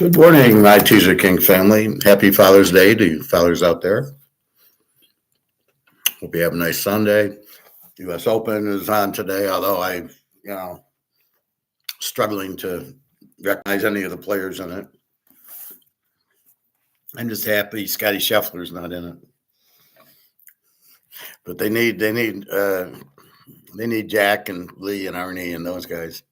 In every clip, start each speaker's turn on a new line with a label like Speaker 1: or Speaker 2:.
Speaker 1: Good morning, my Teaserking family. Happy Father's Day to you fathers out there. Hope you have a nice Sunday. U.S. Open is on today, although struggling to recognize any of the players in it. I'm just happy Scotty Scheffler's not in it. But they need Jack and Lee and Arnie and those guys.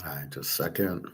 Speaker 1: All right, just a second.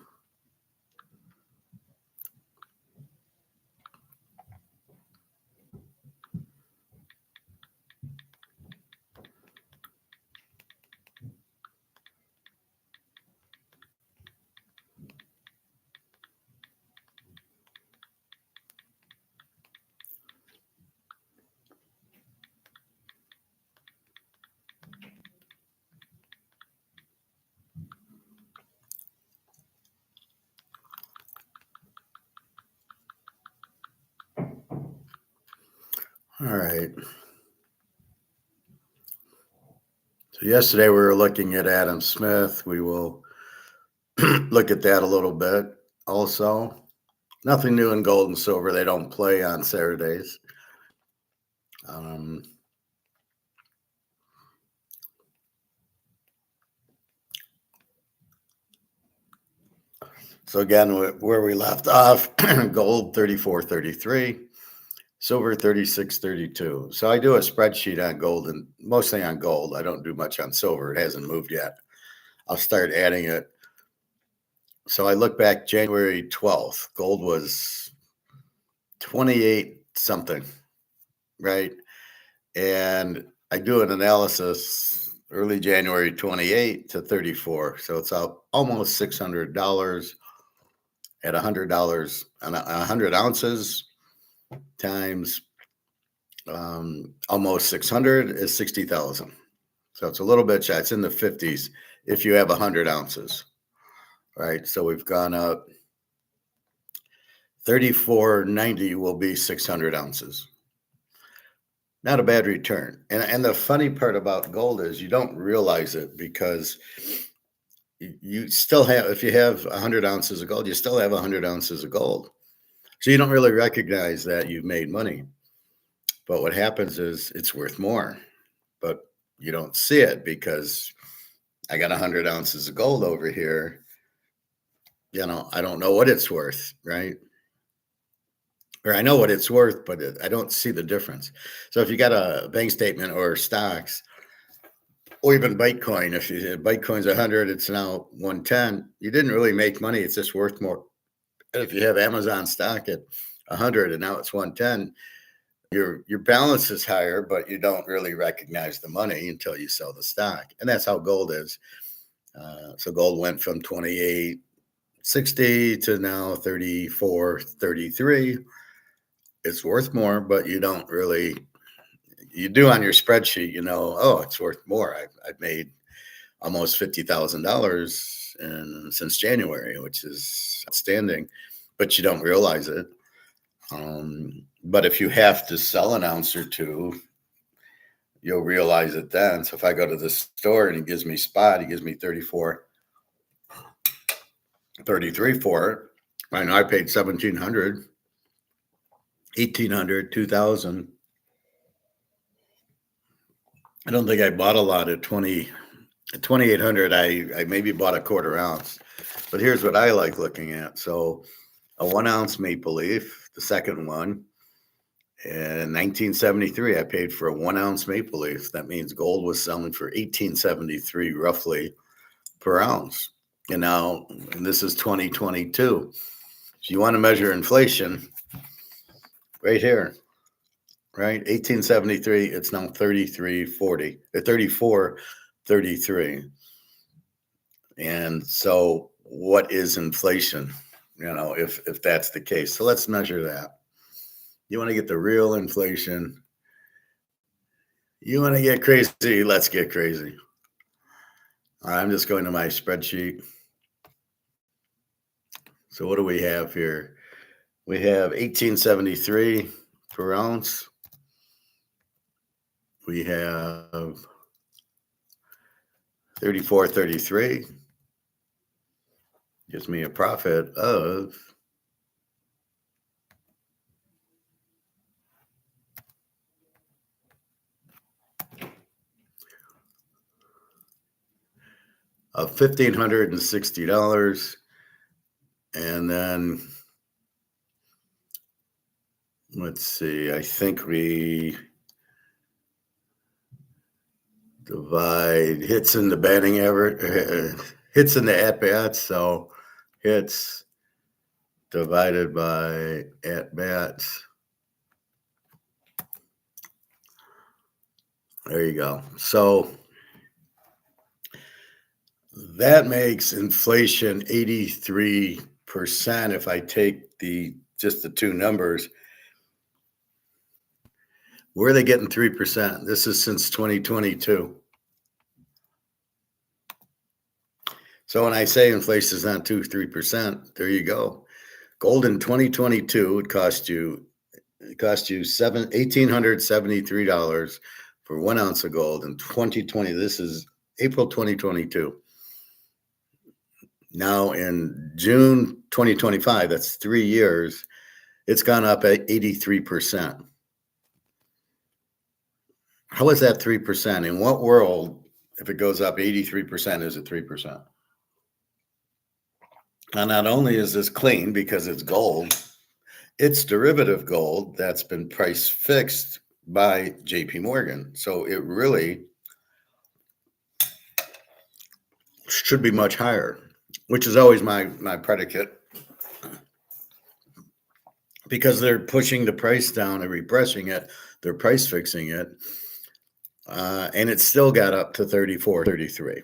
Speaker 1: All right. So yesterday we were looking at Adam Smith. We will look at that a little bit also. Nothing new in gold and silver. They don't play on Saturdays. So again, where we left off, gold 34.33, silver 36.32. So I do a spreadsheet on gold and mostly on gold. I don't do much on silver. It hasn't moved yet. I'll start adding it. So I look back January 12th, gold was 28 something, right? And I do an analysis early January 28 to 34. So it's up almost $600 at $100 on 100 ounces times almost 600 is 60,000. So it's a little bit shy. It's in the 50s if you have 100 ounces, right? So we've gone up 34.90 will be 600 ounces. Not a bad return. And the funny part about gold is you don't realize it because you still have, if you have 100 ounces of gold, you still have 100 ounces of gold. So you don't really recognize that you've made money. But what happens is it's worth more. But you don't see it because I got 100 ounces of gold over here. I don't know what it's worth, right? Or I know what it's worth, but I don't see the difference. So if you got a bank statement or stocks, or even Bitcoin, if Bitcoin's 100, it's now 110. You didn't really make money. It's just worth more. And if you have Amazon stock at 100 and now it's 110, your balance is higher, but you don't really recognize the money until you sell the stock. And that's how gold is. So gold went from 28.60 to now 34.33. It's worth more, but you don't really. You do on your spreadsheet, oh, it's worth more. I've made almost $50,000 since January, which is outstanding, but you don't realize it. But if you have to sell an ounce or two, you'll realize it then. So if I go to the store and he gives me spot, he gives me 34.33 for it. I know I paid $1,700, $1,800, $2,000. I don't think I bought a lot at 2,800. I maybe bought a quarter ounce, but here's what I like looking at. So a 1 ounce maple leaf, the second one, in 1973, I paid for a 1 ounce maple leaf. That means gold was selling for $1,873 roughly per ounce. And this is 2022. If you want to measure inflation, right here, right? 1873, it's now 33.40, 34.33. And so what is inflation? If that's the case. So let's measure that. You want to get the real inflation. You want to get crazy, let's get crazy. All right, I'm just going to my spreadsheet. So what do we have here? We have 1873 per ounce. We have 34.33. Gives me a profit of $1,560. And then let's see, I think we divide hits in the batting average, hits in the at bats. So hits divided by at bats. There you go. So that makes inflation 83% if I take just the two numbers. Where are they getting 3%? This is since 2022. So when I say inflation is not 2-3%, there you go. Gold in 2022 would cost you $1,873 for 1 ounce of gold. In 2020, this is April 2022. Now in June 2025, that's 3 years, it's gone up at 83%. How is that 3%? In what world, if it goes up 83%, is it 3%? Now, not only is this clean because it's gold, it's derivative gold that's been price fixed by JP Morgan. So it really should be much higher, which is always my predicate, because they're pushing the price down and repressing it. They're price fixing it. And it still got up to 34.33.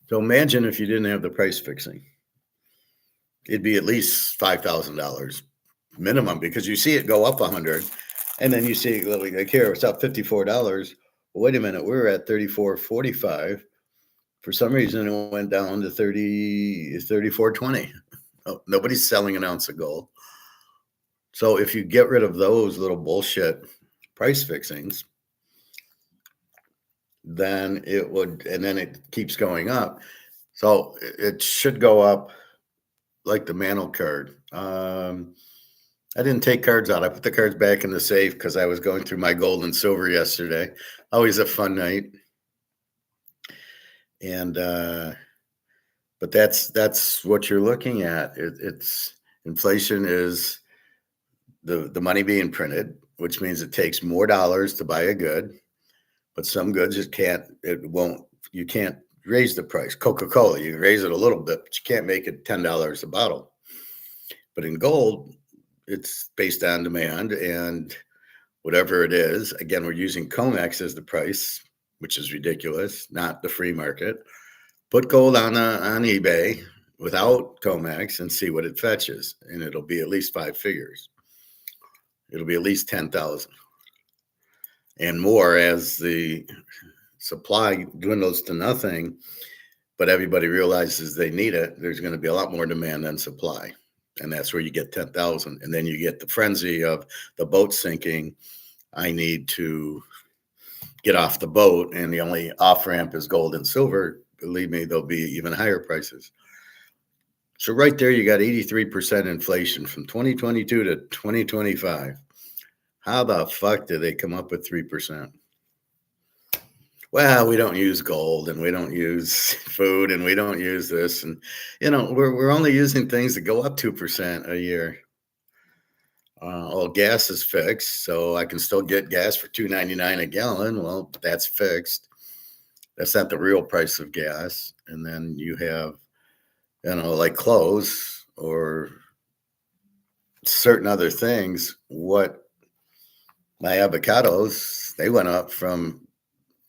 Speaker 1: So imagine if you didn't have the price fixing. It'd be at least $5,000 minimum, because you see it go up 100, and then you see like here it's up $54. Well, wait a minute, we're at 34.45. For some reason, it went down to 34.20. Oh, nobody's selling an ounce of gold. So if you get rid of those little bullshit price fixings, then it would, and then it keeps going up. So it should go up like the Mantle card. I didn't take cards out. I put the cards back in the safe because I was going through my gold and silver yesterday. Always a fun night. And but that's what you're looking at. It's inflation is the money being printed, which means it takes more dollars to buy a good. But some goods you can't raise the price. Coca-Cola, you raise it a little bit, but you can't make it $10 a bottle. But in gold, it's based on demand, and whatever it is, again, we're using COMEX as the price, which is ridiculous, not the free market. Put gold on eBay without COMEX and see what it fetches, and it'll be at least 5 figures. It'll be at least 10,000 and more as the supply dwindles to nothing, but everybody realizes they need it. There's going to be a lot more demand than supply. And that's where you get 10,000. And then you get the frenzy of the boat sinking. I need to get off the boat, and the only off ramp is gold and silver. Believe me, there'll be even higher prices. So right there, you got 83% inflation from 2022 to 2025. How the fuck did they come up with 3%? Well, we don't use gold, and we don't use food, and we don't use this. And, we're only using things that go up 2% a year. Well, gas is fixed, so I can still get gas for $2.99 a gallon. Well, that's fixed. That's not the real price of gas. And then you have, like clothes or certain other things. What My avocados, they went up from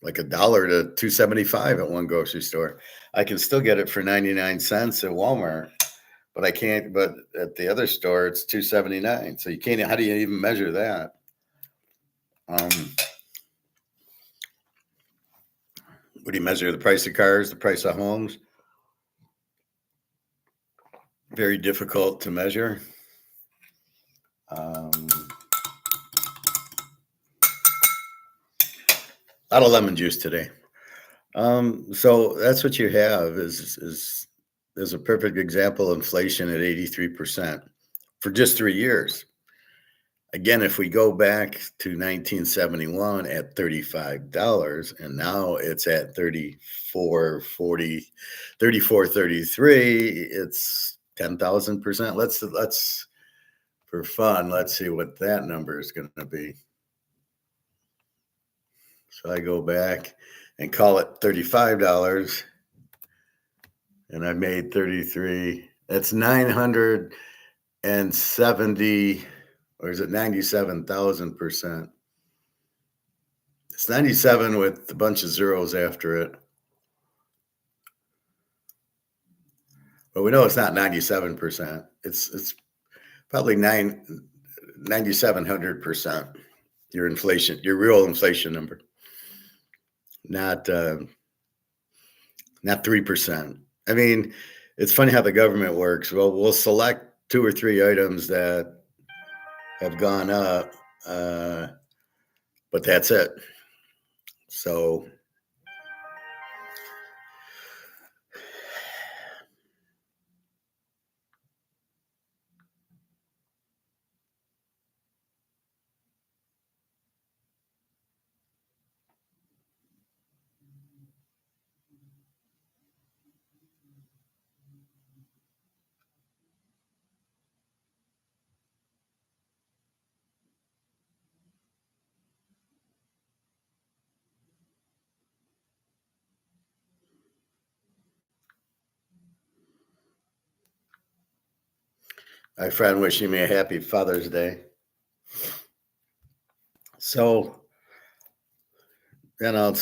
Speaker 1: like $1 to 2.75 at one grocery store. I can still get it for 99 cents at Walmart, but I can't. But at the other store, it's 2.79. So you can't. How do you even measure that? Um, what do you measure? The price of cars, the price of homes? Very difficult to measure. A lot of lemon juice today. So that's what you have is a perfect example of inflation at 83% for just 3 years. Again, if we go back to 1971 at $35, and now it's at 34.33, it's 10,000%. Let's for fun, let's see what that number is going to be. So I go back and call it $35, and I made 33. That's 970, or is it 97,000%? It's 97 with a bunch of zeros after it. But we know it's not 97%. It's probably 9,700%. Your inflation, your real inflation number, not 3%. I mean, it's funny how the government works. Well, we'll select 2 or 3 items that have gone up, but that's it. So my friend wishing me a happy Father's Day. So, how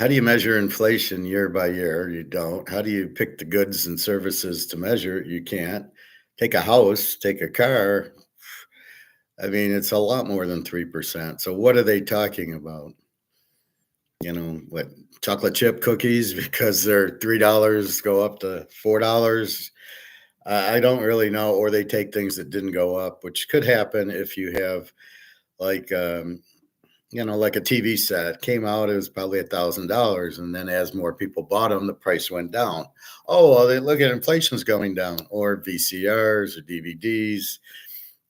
Speaker 1: do you measure inflation year by year? You don't. How do you pick the goods and services to measure it? You can't. Take a house, take a car. I mean, it's a lot more than 3%. So what are they talking about? What, chocolate chip cookies because they're $3 go up to $4? I don't really know. Or they take things that didn't go up, which could happen if you have like like a TV set came out, it was probably $1,000, and then as more people bought them, the price went down. Oh, well, they look at inflation's going down, or VCRs or DVDs,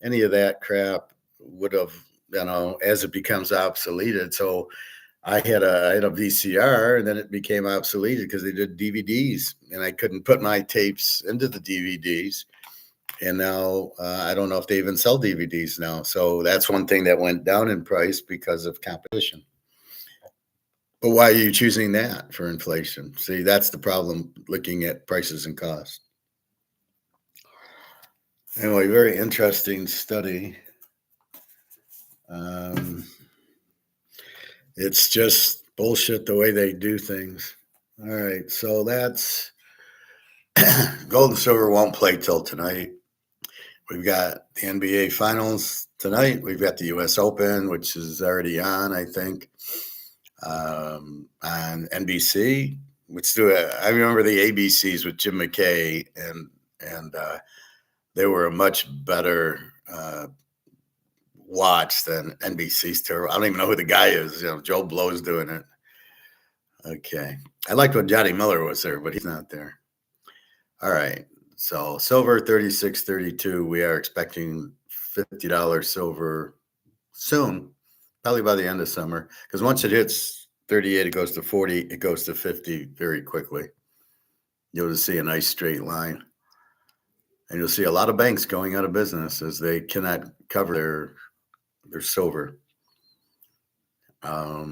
Speaker 1: any of that crap would have, as it becomes obsoleted. So I had a VCR, and then it became obsoleted because they did DVDs, and I couldn't put my tapes into the DVDs. And now I don't know if they even sell DVDs now. So that's one thing that went down in price because of competition. But why are you choosing that for inflation? See, that's the problem looking at prices and costs. Anyway, very interesting study. It's just bullshit the way they do things. All right, so that's gold and silver won't play till tonight. We've got the NBA Finals tonight. We've got the U.S. Open, which is already on, I think, on NBC. I remember the ABCs with Jim McKay, and they were a much better watch than NBC's tour. I don't even know who the guy is. Joe Blow's doing it. Okay. I liked when Johnny Miller was there, but he's not there. All right. So silver 36.32. We are expecting $50 silver soon, probably by the end of summer. Because once it hits 38, it goes to 40, it goes to 50 very quickly. You'll just see a nice straight line. And you'll see a lot of banks going out of business as they cannot cover their silver. All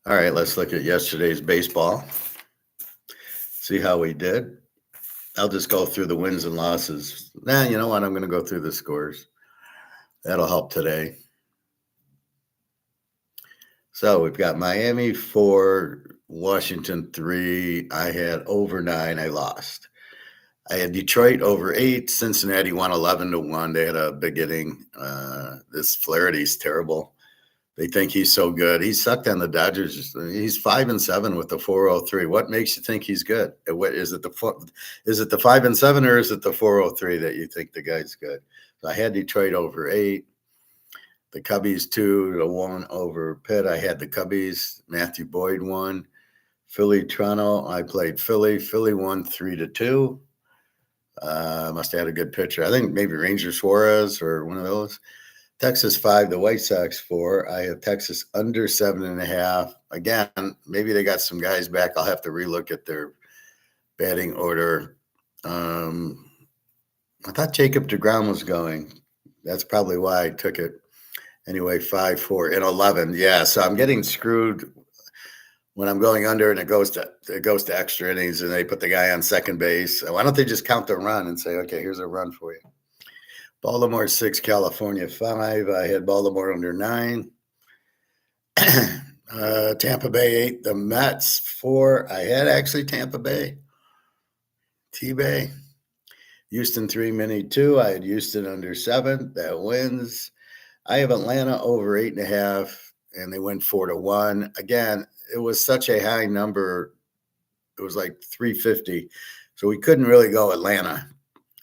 Speaker 1: right, let's look at yesterday's baseball. See how we did. I'll just go through the wins and losses. Nah, you know what? I'm going to go through the scores. That'll help today. So we've got Miami 4, Washington 3. I had over 9. I lost. I had Detroit over 8. Cincinnati won 11-1. They had a big inning. This Flaherty's terrible. They think he's so good. He sucked on the Dodgers. He's 5-7 with the 403. What makes you think he's good? What is it? Is it the 5-7 or is it the 403 that you think the guy's good? So I had Detroit over 8. The Cubbies 2-1 over Pitt. I had the Cubbies. Matthew Boyd won. Philly Toronto. I played Philly. Philly won 3-2. Must have had a good pitcher. I think maybe Ranger Suarez or one of those. Texas 5, the White Sox 4. I have Texas under 7.5. Again, maybe they got some guys back. I'll have to relook at their batting order. I thought Jacob deGrom was going. That's probably why I took it. Anyway, 5, 4, and 11. Yeah, so I'm getting screwed when I'm going under and it goes to extra innings and they put the guy on second base. Why don't they just count the run and say, okay, here's a run for you? Baltimore 6, California 5. I had Baltimore under 9. Tampa Bay 8, the Mets 4. I had actually Tampa Bay. T-Bay. Houston 3, Mini 2. I had Houston under 7. That wins. I have Atlanta over 8.5, and they win 4-1. Again, it was such a high number. It was like 350. So we couldn't really go Atlanta.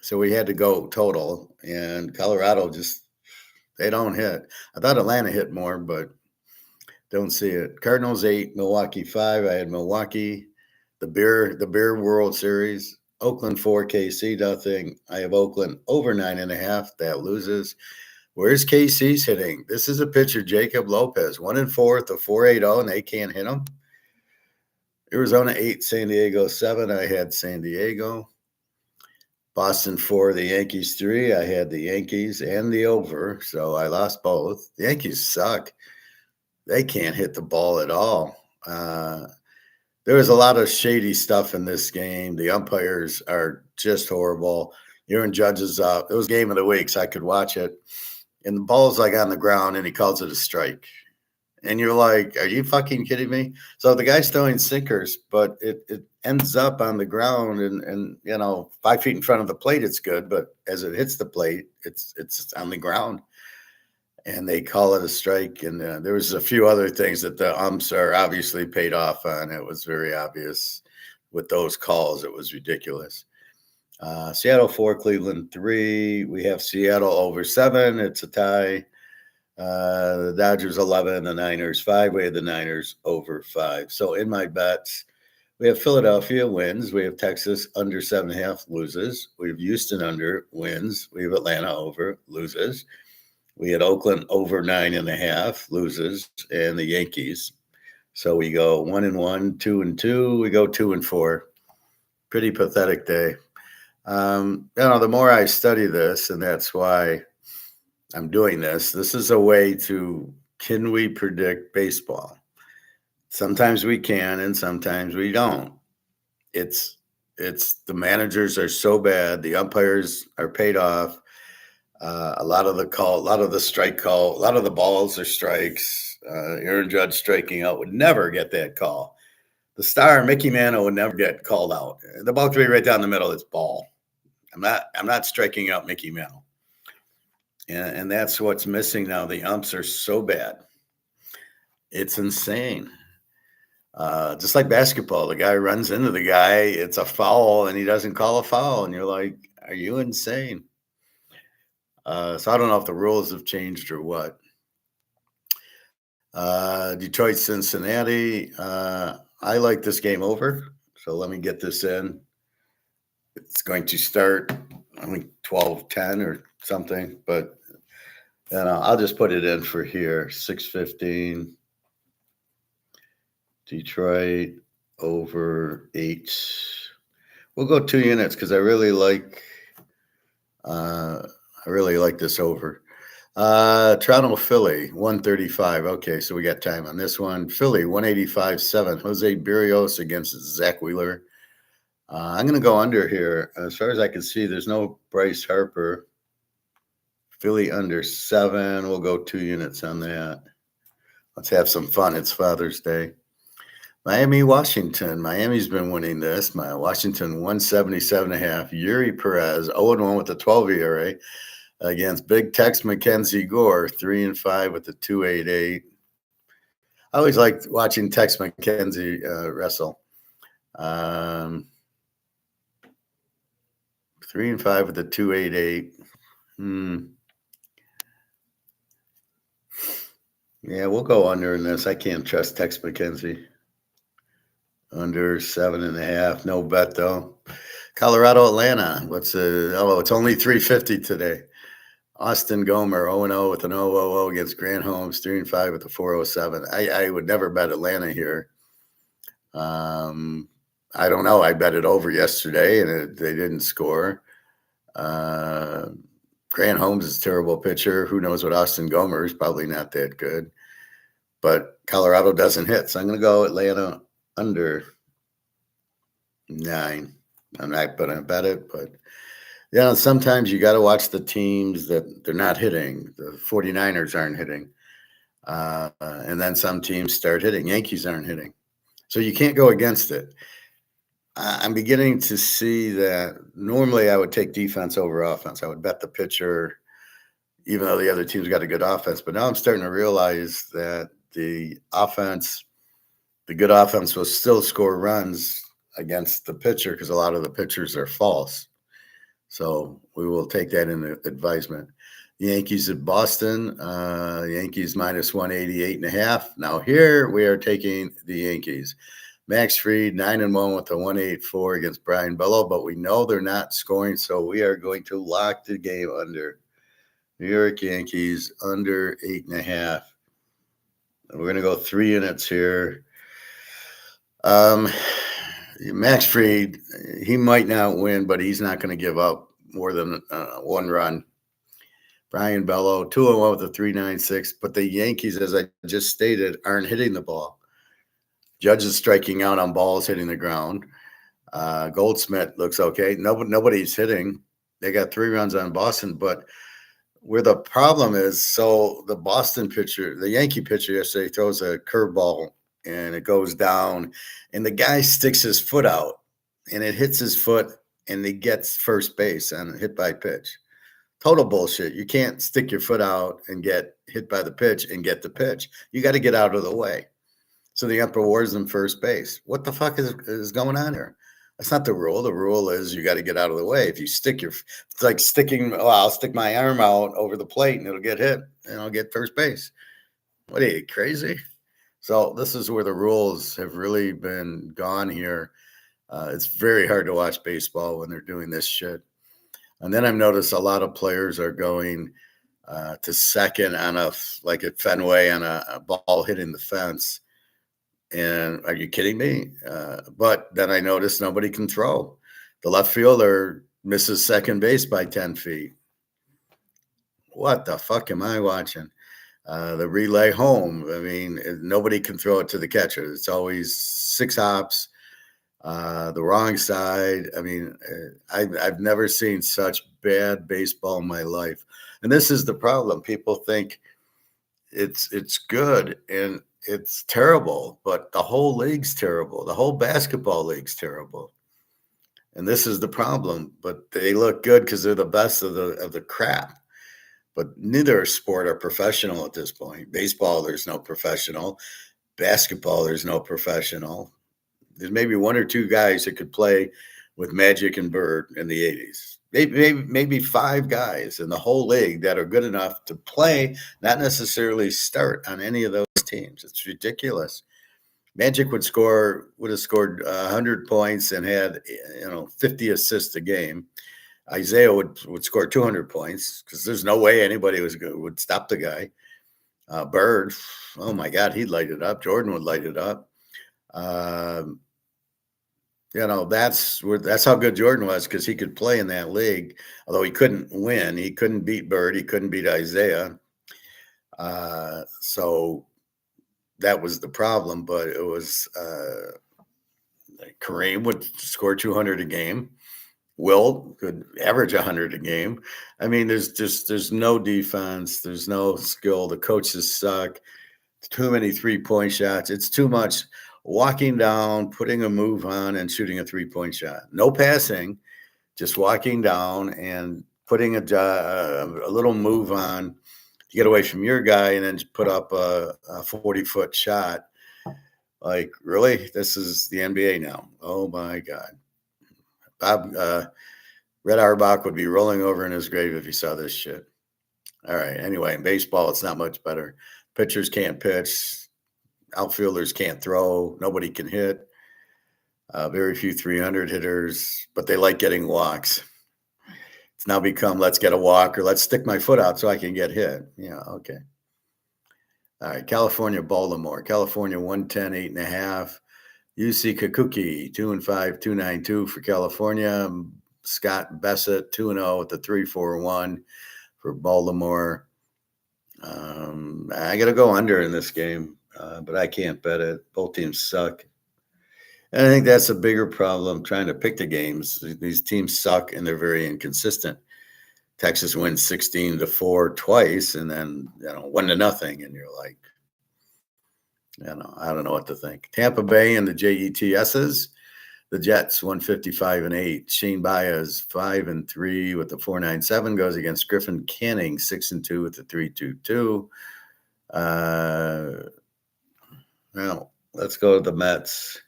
Speaker 1: So we had to go total, and Colorado they don't hit. I thought Atlanta hit more, but don't see it. Cardinals 8, Milwaukee 5. I had Milwaukee. The beer World Series. Oakland 4, KC nothing. I have Oakland over 9.5. That loses. Where's KC's hitting? This is a pitcher, Jacob Lopez, 1-4 at the 4.80, and they can't hit him. Arizona 8, San Diego 7. I had San Diego. Boston 4, the Yankees 3. I had the Yankees and the over, so I lost both. The Yankees suck. They can't hit the ball at all. There was a lot of shady stuff in this game. The umpires are just horrible. Aaron Judge is up. It was game of the week, so I could watch it. And the ball's like on the ground, and he calls it a strike. And you're like, are you fucking kidding me? So the guy's throwing sinkers, but it ends up on the ground and 5 feet in front of the plate, it's good. But as it hits the plate, it's on the ground. And they call it a strike. And there was a few other things that the umps are obviously paid off on. It was very obvious with those calls. It was ridiculous. Seattle 4, Cleveland 3. We have Seattle over 7. It's a tie. The Dodgers 11, the Niners 5. We have the Niners over 5. So in my bets, we have Philadelphia wins. We have Texas under 7.5 loses. We have Houston under wins. We have Atlanta over loses. We had Oakland over 9.5 loses, and the Yankees. So we go 1-1, 2-2. We go 2-4. Pretty pathetic day. The more I study this, and that's why I'm doing this, this is a way can we predict baseball? Sometimes we can, and sometimes we don't. It's the managers are so bad. The umpires are paid off. A lot of the strike call, a lot of the balls are strikes. Aaron Judge striking out would never get that call. The star, Mickey Mantle, would never get called out. The ball could be right down the middle. It's ball. I'm not striking out Mickey Mantle. And that's what's missing now. The umps are so bad. It's insane. Just like basketball, the guy runs into the guy. It's a foul, and he doesn't call a foul. And you're like, are you insane? So I don't know if the rules have changed or what. Detroit, Cincinnati. I like this game over. So let me get this in. It's going to start, I think, 12:10 or something. But I'll just put it in for here. 6:15. Detroit over 8. We'll go 2 units because I really like this over. Toronto, Philly, 135. Okay, so we got time on this one. Philly, 185.7. Jose Berrios against Zach Wheeler. I'm going to go under here. As far as I can see, there's no Bryce Harper. Philly under 7. We'll go 2 units on that. Let's have some fun. It's Father's Day. Miami, Washington. Miami's been winning this. Washington 177.5. Yuri Perez 0-1 with a 12 ERA against Big Tex McKenzie Gore 3-5 with a 2.88. I always liked watching Tex McKenzie wrestle. 3-5 with a 2.88. Yeah, we'll go under in this. I can't trust Tex McKenzie. Under 7.5. No bet though. Colorado, Atlanta. It's only 350 today. Austin Gomer 0-0 with an 0-0 against Grant Holmes, 3-5 with a 407. I would never bet Atlanta here. I don't know. I bet it over yesterday and they didn't score. Grant Holmes is a terrible pitcher. Who knows what Austin Gomer is? Probably not that good. But Colorado doesn't hit. So I'm going to go Atlanta under 9. I'm not going to bet it, but sometimes you got to watch the teams that they're not hitting. The 49ers aren't hitting. And then some teams start hitting. Yankees aren't hitting. So you can't go against it. I'm beginning to see that normally I would take defense over offense. I would bet the pitcher, even though the other team's got a good offense. But now I'm starting to realize that the good offense will still score runs against the pitcher because a lot of the pitchers are false. So we will take that into advisement. The Yankees at Boston, Yankees minus 188.5. Now here we are taking the Yankees. Max Fried 9-1 with a 184 against Brian Bello, but we know they're not scoring, so we are going to lock the game under. New York Yankees under 8.5. We're going to go 3 units here. Max Fried, he might not win, but he's not going to give up more than 1 run. Brian Bello, 2-1 with a 3.96. But the Yankees, as I just stated, aren't hitting the ball. Judge is striking out on balls hitting the ground. Goldsmith looks okay. Nobody's hitting. They got 3 runs on Boston, but where the problem is, so the Yankee pitcher yesterday throws a curveball and it goes down and the guy sticks his foot out and it hits his foot and he gets first base on a hit by pitch. Total bullshit. You can't stick your foot out and get hit by the pitch and get the pitch. You got to get out of the way. So the ump awards him first base. What the fuck is going on here? That's not the rule. The rule is you got to get out of the way. If you it's like I'll stick my arm out over the plate and it'll get hit and I'll get first base. What are you, crazy? So this is where the rules have really been gone here. It's very hard to watch baseball when they're doing this shit. And then I've noticed a lot of players are going to second like at Fenway on a ball hitting the fence. And are you kidding me? But then I noticed nobody can throw. The left fielder misses second base by 10 feet. What the fuck am I watching? The relay home. I mean, nobody can throw it to the catcher. It's always 6 hops, the wrong side. I mean, I've never seen such bad baseball in my life. And this is the problem. People think it's good and it's terrible, but the whole league's terrible. The whole basketball league's terrible. And this is the problem. But they look good because they're the best of the crap. But neither sport are professional at this point. Baseball, there's no professional. Basketball, there's no professional. There's maybe 1 or 2 guys that could play with Magic and Bird in the 80s. Maybe 5 guys in the whole league that are good enough to play, not necessarily start on any of those teams. It's ridiculous. Magic would have scored 100 points and had 50 assists a game. Isaiah would score 200 points because there's no way anybody would stop the guy. Bird, oh my God, he'd light it up. Jordan would light it up. That's how good Jordan was because he could play in that league. Although he couldn't win, he couldn't beat Bird, he couldn't beat Isaiah. So that was the problem. But it was Kareem would score 200 a game. Will could average 100 a game. I mean, there's no defense. There's no skill. The coaches suck. Too many 3-point shots. It's too much walking down, putting a move on, and shooting a 3-point shot. No passing, just walking down and putting a little move on to get away from your guy and then put up a 40-foot shot. Like, really? This is the NBA now. Oh, my God. Bob Red Auerbach would be rolling over in his grave if he saw this shit. All right. Anyway, in baseball, it's not much better. Pitchers can't pitch. Outfielders can't throw. Nobody can hit. Very few 300 hitters, but they like getting walks. It's now become let's get a walk or let's stick my foot out so I can get hit. Yeah, okay. All right, California, Baltimore. California, 110, 8.5. UC Kakuki, 2-5, 292 for California. Scott Bessett, 2-0 with the 3-4-1 for Baltimore. I got to go under in this game, but I can't bet it. Both teams suck. And I think that's a bigger problem trying to pick the games. These teams suck and they're very inconsistent. Texas wins 16-4 twice and then 1-0. And you're like, I don't know what to think. Tampa Bay and the JETSs. The Jets 155-8. Shane Baez 5-3 with the 497 goes against Griffin Canning 6-2 with the 322. Well, let's go to the Mets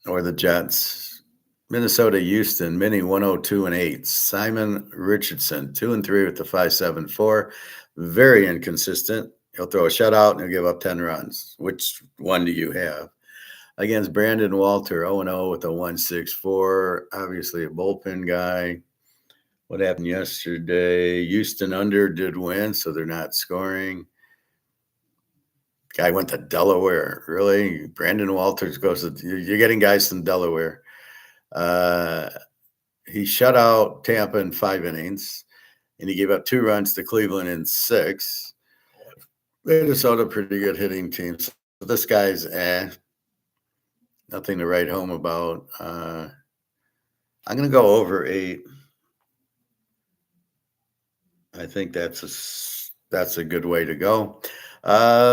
Speaker 1: or the Jets. Minnesota, Houston, Mini 102-8. Simon Richardson 2-3 with the 574. Very inconsistent. He'll throw a shutout and he'll give up 10 runs. Which one do you have? Against Brandon Walter, 0-0 with a 164. Obviously a bullpen guy. What happened yesterday? Houston under did win, so they're not scoring. Guy went to Delaware. Really? Brandon Walters goes to – you're getting guys from Delaware. He shut out Tampa in 5 innings, and he gave up 2 runs to Cleveland in 6. Minnesota, pretty good hitting team. So this guy's nothing to write home about. I'm going to go over 8. I think that's a good way to go.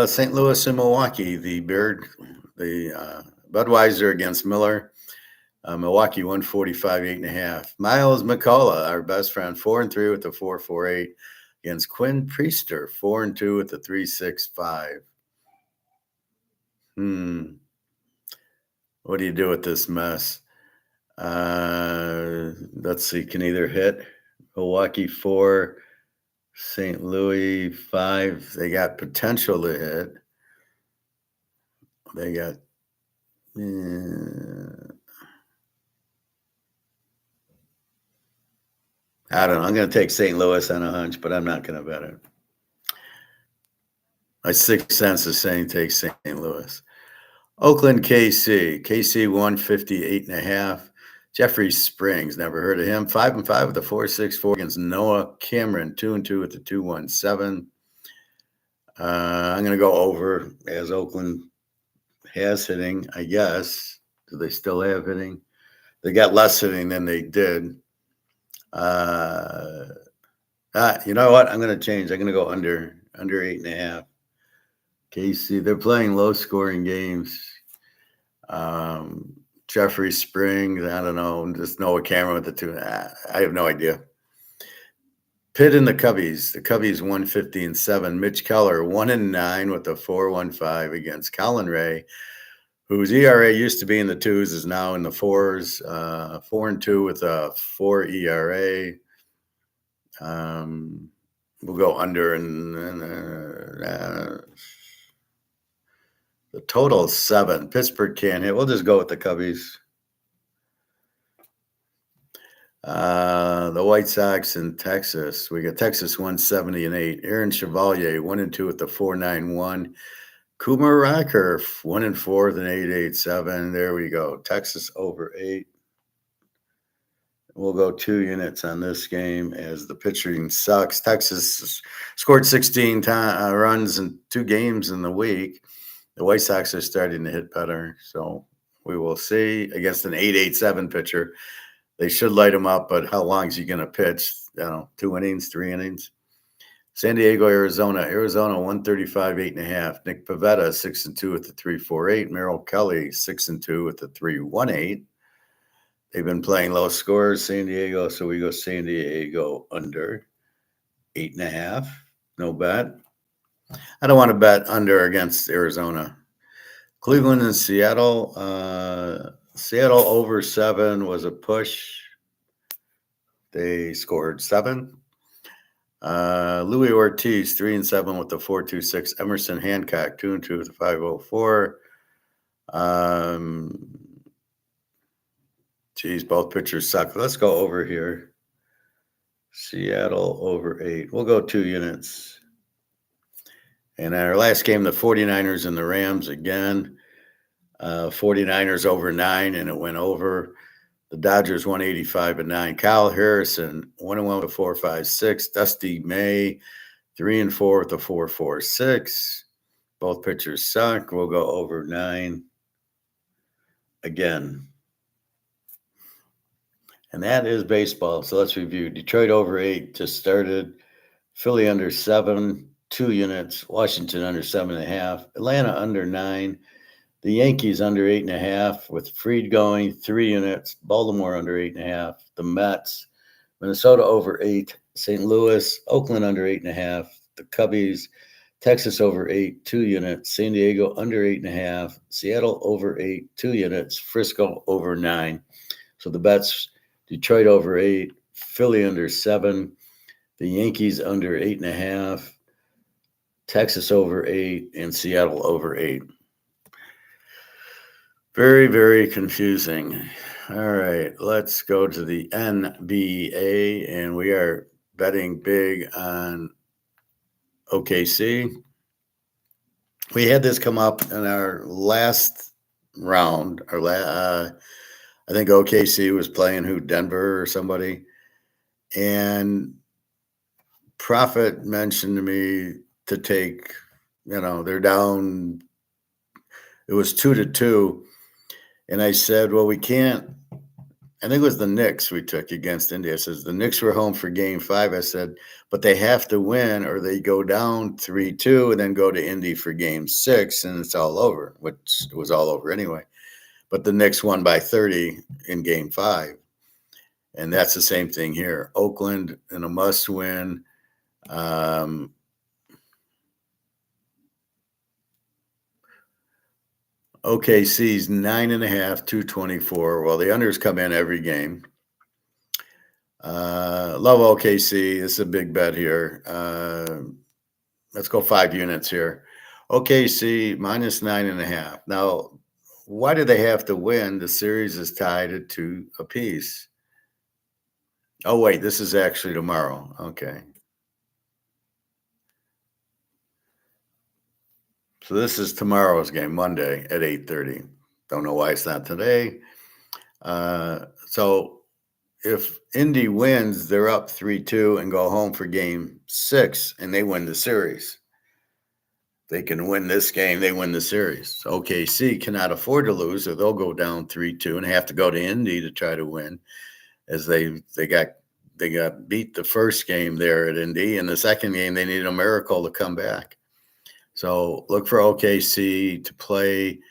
Speaker 1: St. Louis and Milwaukee, the Budweiser against Miller. Milwaukee 145, 8.5. Miles McCullough, our best friend, 4-3 with the 4.48 against Quinn Priester, 4-2 with the 3.65. What do you do with this mess? Let's see. Can either hit Milwaukee 4, St. Louis 5. They got potential to hit. They got. I don't know. I'm going to take St. Louis on a hunch, but I'm not going to bet it. My 6 cents is saying take St. Louis. Oakland, KC. KC 150, 8.5. Jeffrey Springs, never heard of him. 5-5 with the 4.64 against Noah Cameron. 2-2 with the 2.17. I'm going to go over as Oakland has hitting, I guess. Do they still have hitting? They got less hitting than they did. You know what? I'm going to change. I'm going to go under 8.5. KC, they're playing low-scoring games. Jeffrey Springs, I don't know. Just Noah Cameron with the 2. I have no idea. Pitt and the Cubbies. The Cubbies 150-7. Mitch Keller 1-9 with the 4.15 against Colin Ray, whose ERA used to be in the 2s, is now in the 4s. 4-2 with a 4 ERA. We'll go under and the total is 7. Pittsburgh can't hit. We'll just go with the Cubbies. The White Sox in Texas. We got Texas 170-8. Aaron Chevalier 1-2 with the 4.91. Kumar Rocker 1-4 with an 8.87. There we go. Texas over 8. We'll go 2 units on this game as the pitching sucks. Texas scored 16 runs in 2 games in the week. The White Sox are starting to hit better, so We will see against an 8.87 pitcher. They should light him up, but how long is he going to pitch? I don't know, 2 innings, 3 innings. San Diego, Arizona. Arizona 135, 8.5. Nick Pivetta 6-2 with the 3.48. Merrill Kelly 6-2 with the 3.18. They've been playing low scores, San Diego, so we go San Diego under 8.5. No bet. I don't want to bet under against Arizona. Cleveland and Seattle. Seattle over 7 was a push. They scored 7. Louis Ortiz 3-7 with the 4.26. Emerson Hancock 2-2 with the 5.04. Geez, both pitchers suck. Let's go over here. Seattle over 8. We'll go 2 units. And our last game, the 49ers and the Rams again. 49ers over 9, and it went over. The Dodgers 185-9. Kyle Harrison 1-1 with a 4.56. Dusty May 3-4 with a 4.46. Both pitchers suck. We'll go over 9 again. And that is baseball. So let's review. Detroit over 8 just started. Philly under 7, 2 units. Washington under 7.5. Atlanta under 9. The Yankees under 8.5 with Fried going 3 units. Baltimore under 8.5. The Mets, Minnesota over 8. St. Louis, Oakland under 8.5. The Cubbies, Texas over 8, 2 units. San Diego under 8.5. Seattle over 8, 2 units. Frisco over 9. So the bets: Detroit over 8, Philly under 7, the Yankees under 8.5, Texas over 8, and Seattle over 8. Very, very confusing. All right, let's go to the NBA, and we are betting big on OKC. We had this come up in our last round. I think OKC was playing Denver or somebody, and Prophet mentioned to me to take, they're down. It was 2-2. And I said, well, we can't. I think it was the Knicks we took against India. I says the Knicks were home for game 5. I said, but they have to win or they go down 3-2 and then go to Indy for game 6 and it's all over, which it was all over anyway. But the Knicks won by 30 in game 5. And that's the same thing here. Oakland in a must win. OKC's 9.5, 224. Well, the unders come in every game. Love OKC. This is a big bet here. Let's go 5 units here. OKC minus 9.5. Now, why do they have to win? The series is tied at 2 apiece. Oh, wait, this is actually tomorrow. Okay. So this is tomorrow's game, Monday at 8:30. Don't know why it's not today. So if Indy wins, they're up 3-2 and go home for game 6, and they win the series. They can win this game, they win the series. OKC cannot afford to lose, or they'll go down 3-2 and have to go to Indy to try to win, as they got beat the first game there at Indy, and the second game they needed a miracle to come back. So look for OKC to play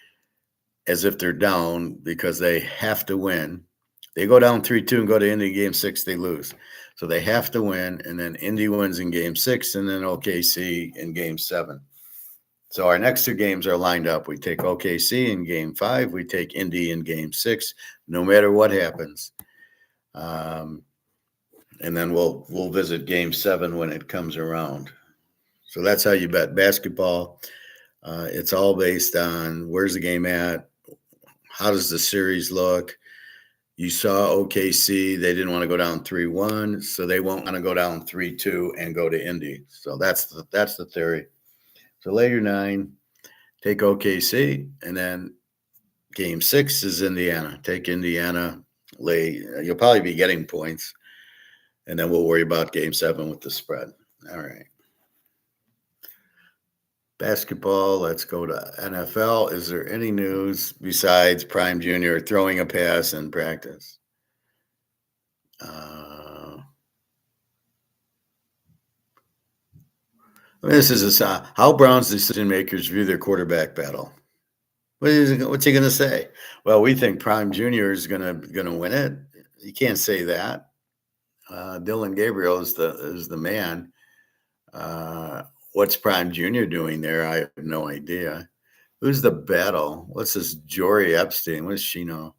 Speaker 1: as if they're down because they have to win. They go down 3-2 and go to Indy game 6, they lose. So they have to win, and then Indy wins in game 6, and then OKC in game 7. So our next 2 games are lined up. We take OKC in game 5. We take Indy in game 6, no matter what happens. And then we'll visit game 7 when it comes around. So that's how you bet basketball. It's all based on where's the game at, how does the series look. You saw OKC, they didn't want to go down 3-1, so they won't want to go down 3-2 and go to Indy. So that's the theory. So lay your 9, take OKC, and then game 6 is Indiana. Take Indiana, you'll probably be getting points, and then we'll worry about game 7 with the spread. All right. Basketball, let's go to NFL. Is there any news besides Prime Jr. throwing a pass in practice? This is how Browns decision makers view their quarterback battle. What's he going to say? Well, we think Prime Jr. is gonna win it. You can't say that. Dylan Gabriel is the man. What's Prime Jr. doing there? I have no idea. Who's the battle? What's this Jory Epstein? What does she know?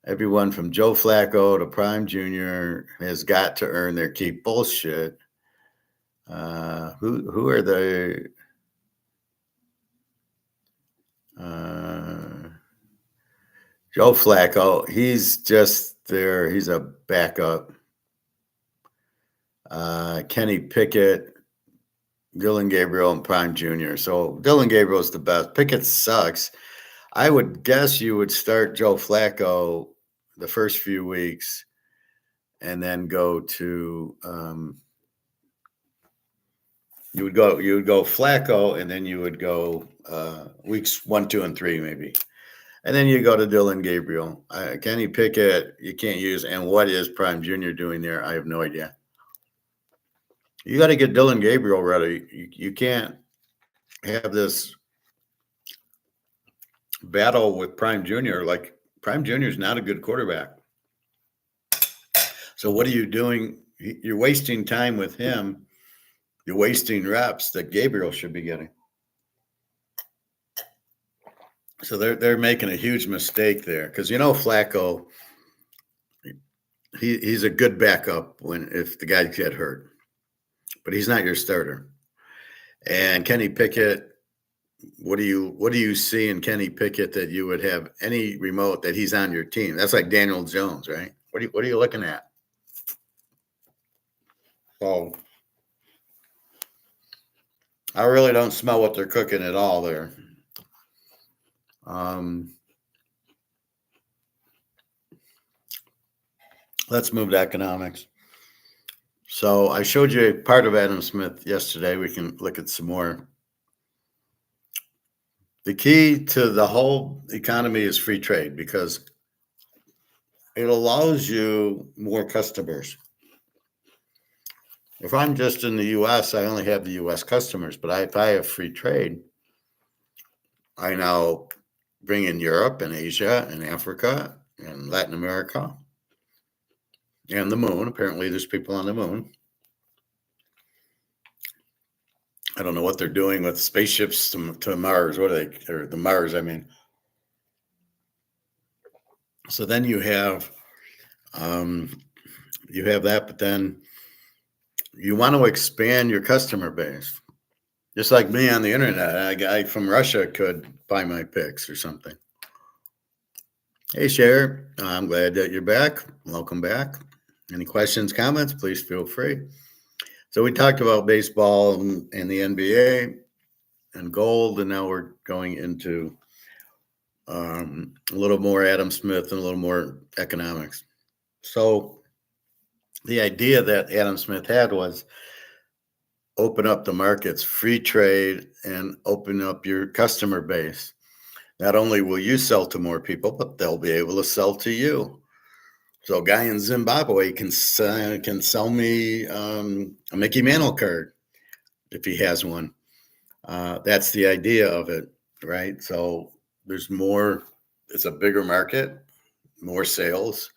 Speaker 1: Everyone from Joe Flacco to Prime Jr. has got to earn their keep. Bullshit. Who are the Joe Flacco? He's just there. He's a backup. Kenny Pickett, Dylan Gabriel, and Prime Jr. So Dylan Gabriel is the best. Pickett sucks. I would guess you would start Joe Flacco the first few weeks and then go to you would go Flacco, and then you would go weeks 1, 2, and 3 maybe. And then you go to Dylan Gabriel. Kenny Pickett, you can't use. And what is Prime Jr. doing there? I have no idea. You got to get Dylan Gabriel ready. You can't have this battle with Prime Jr. Like, Prime Jr. is not a good quarterback. So what are you doing? You're wasting time with him. You're wasting reps that Gabriel should be getting. So they're making a huge mistake there, because Flacco, he's a good backup if the guy get hurt, but he's not your starter. And Kenny Pickett, what do you see in Kenny Pickett that you would have any remote that he's on your team? That's like Daniel Jones, right? What are you looking at? So I really don't smell what they're cooking at all there. Let's move to economics. So I showed you part of Adam Smith yesterday. We can look at some more. The key to the whole economy is free trade, because it allows you more customers. If I'm just in the U.S., I only have the U.S. customers, but if I have free trade, I now bring in Europe and Asia and Africa and Latin America and the moon. Apparently, there's people on the moon. I don't know what they're doing with spaceships to Mars. What are they? Or the Mars, I mean. So then you have that, but then you want to expand your customer base. Just like me on the internet, a guy from Russia could buy my picks or something. Hey, Cher, I'm glad that you're back. Welcome back. Any questions, comments, please feel free. So we talked about baseball and the NBA and gold, and now we're going into a little more Adam Smith and a little more economics. So the idea that Adam Smith had was open up the markets, free trade, and open up your customer base. Not only will you sell to more people, but they'll be able to sell to you. So a guy in Zimbabwe can sell me a Mickey Mantle card if he has one. That's the idea of it, right? So there's more. It's a bigger market, more sales,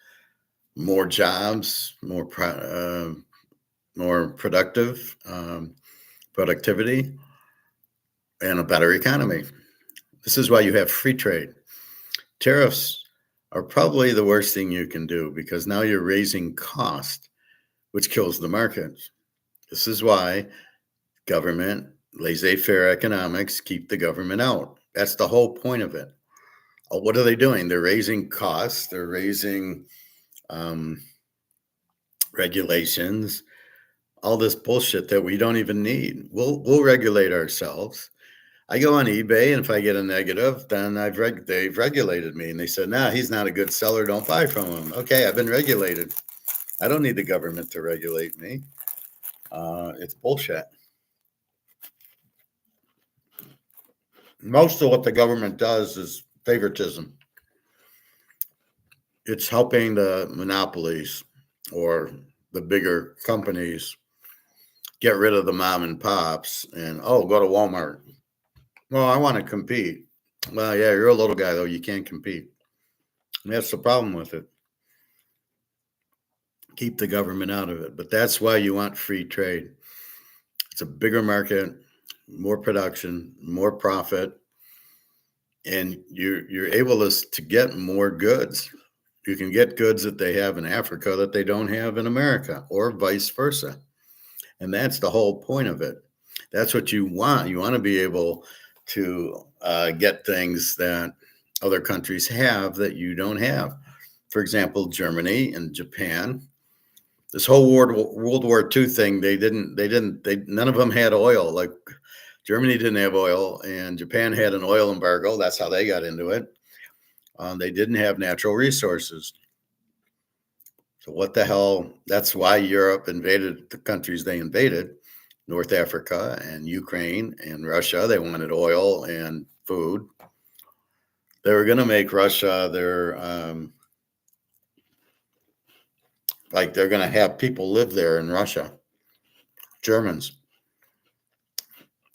Speaker 1: more jobs, more productivity, and a better economy. This is why you have free trade. Tariffs are probably the worst thing you can do, because now you're raising cost, which kills the markets. This is why government, laissez-faire economics, keep the government out. That's the whole point of it. What are they doing? They're raising costs. They're raising regulations, all this bullshit that we don't even need. We'll regulate ourselves. I go on eBay, and if I get a negative, then they've regulated me. And they said, nah, he's not a good seller. Don't buy from him. Okay, I've been regulated. I don't need the government to regulate me. It's bullshit. Most of what the government does is favoritism. It's helping the monopolies or the bigger companies get rid of the mom and pops and, oh, go to Walmart. Well, I want to compete. Well, yeah, you're a little guy, though. You can't compete. And that's the problem with it. Keep the government out of it. But that's why you want free trade. It's a bigger market, more production, more profit, and you're able to get more goods. You can get goods that they have in Africa that they don't have in America, or vice versa. And that's the whole point of it. That's what you want. You want to be able to get things that other countries have that you don't have. For example, Germany and Japan. This whole World War II thing, none of them had oil. Like Germany didn't have oil, and Japan had an oil embargo. That's how they got into it. They didn't have natural resources. So what the hell? That's why Europe invaded the countries they invaded, North Africa and Ukraine and Russia. They wanted oil and food. They were going to make Russia they're going to have people live there in Russia, Germans.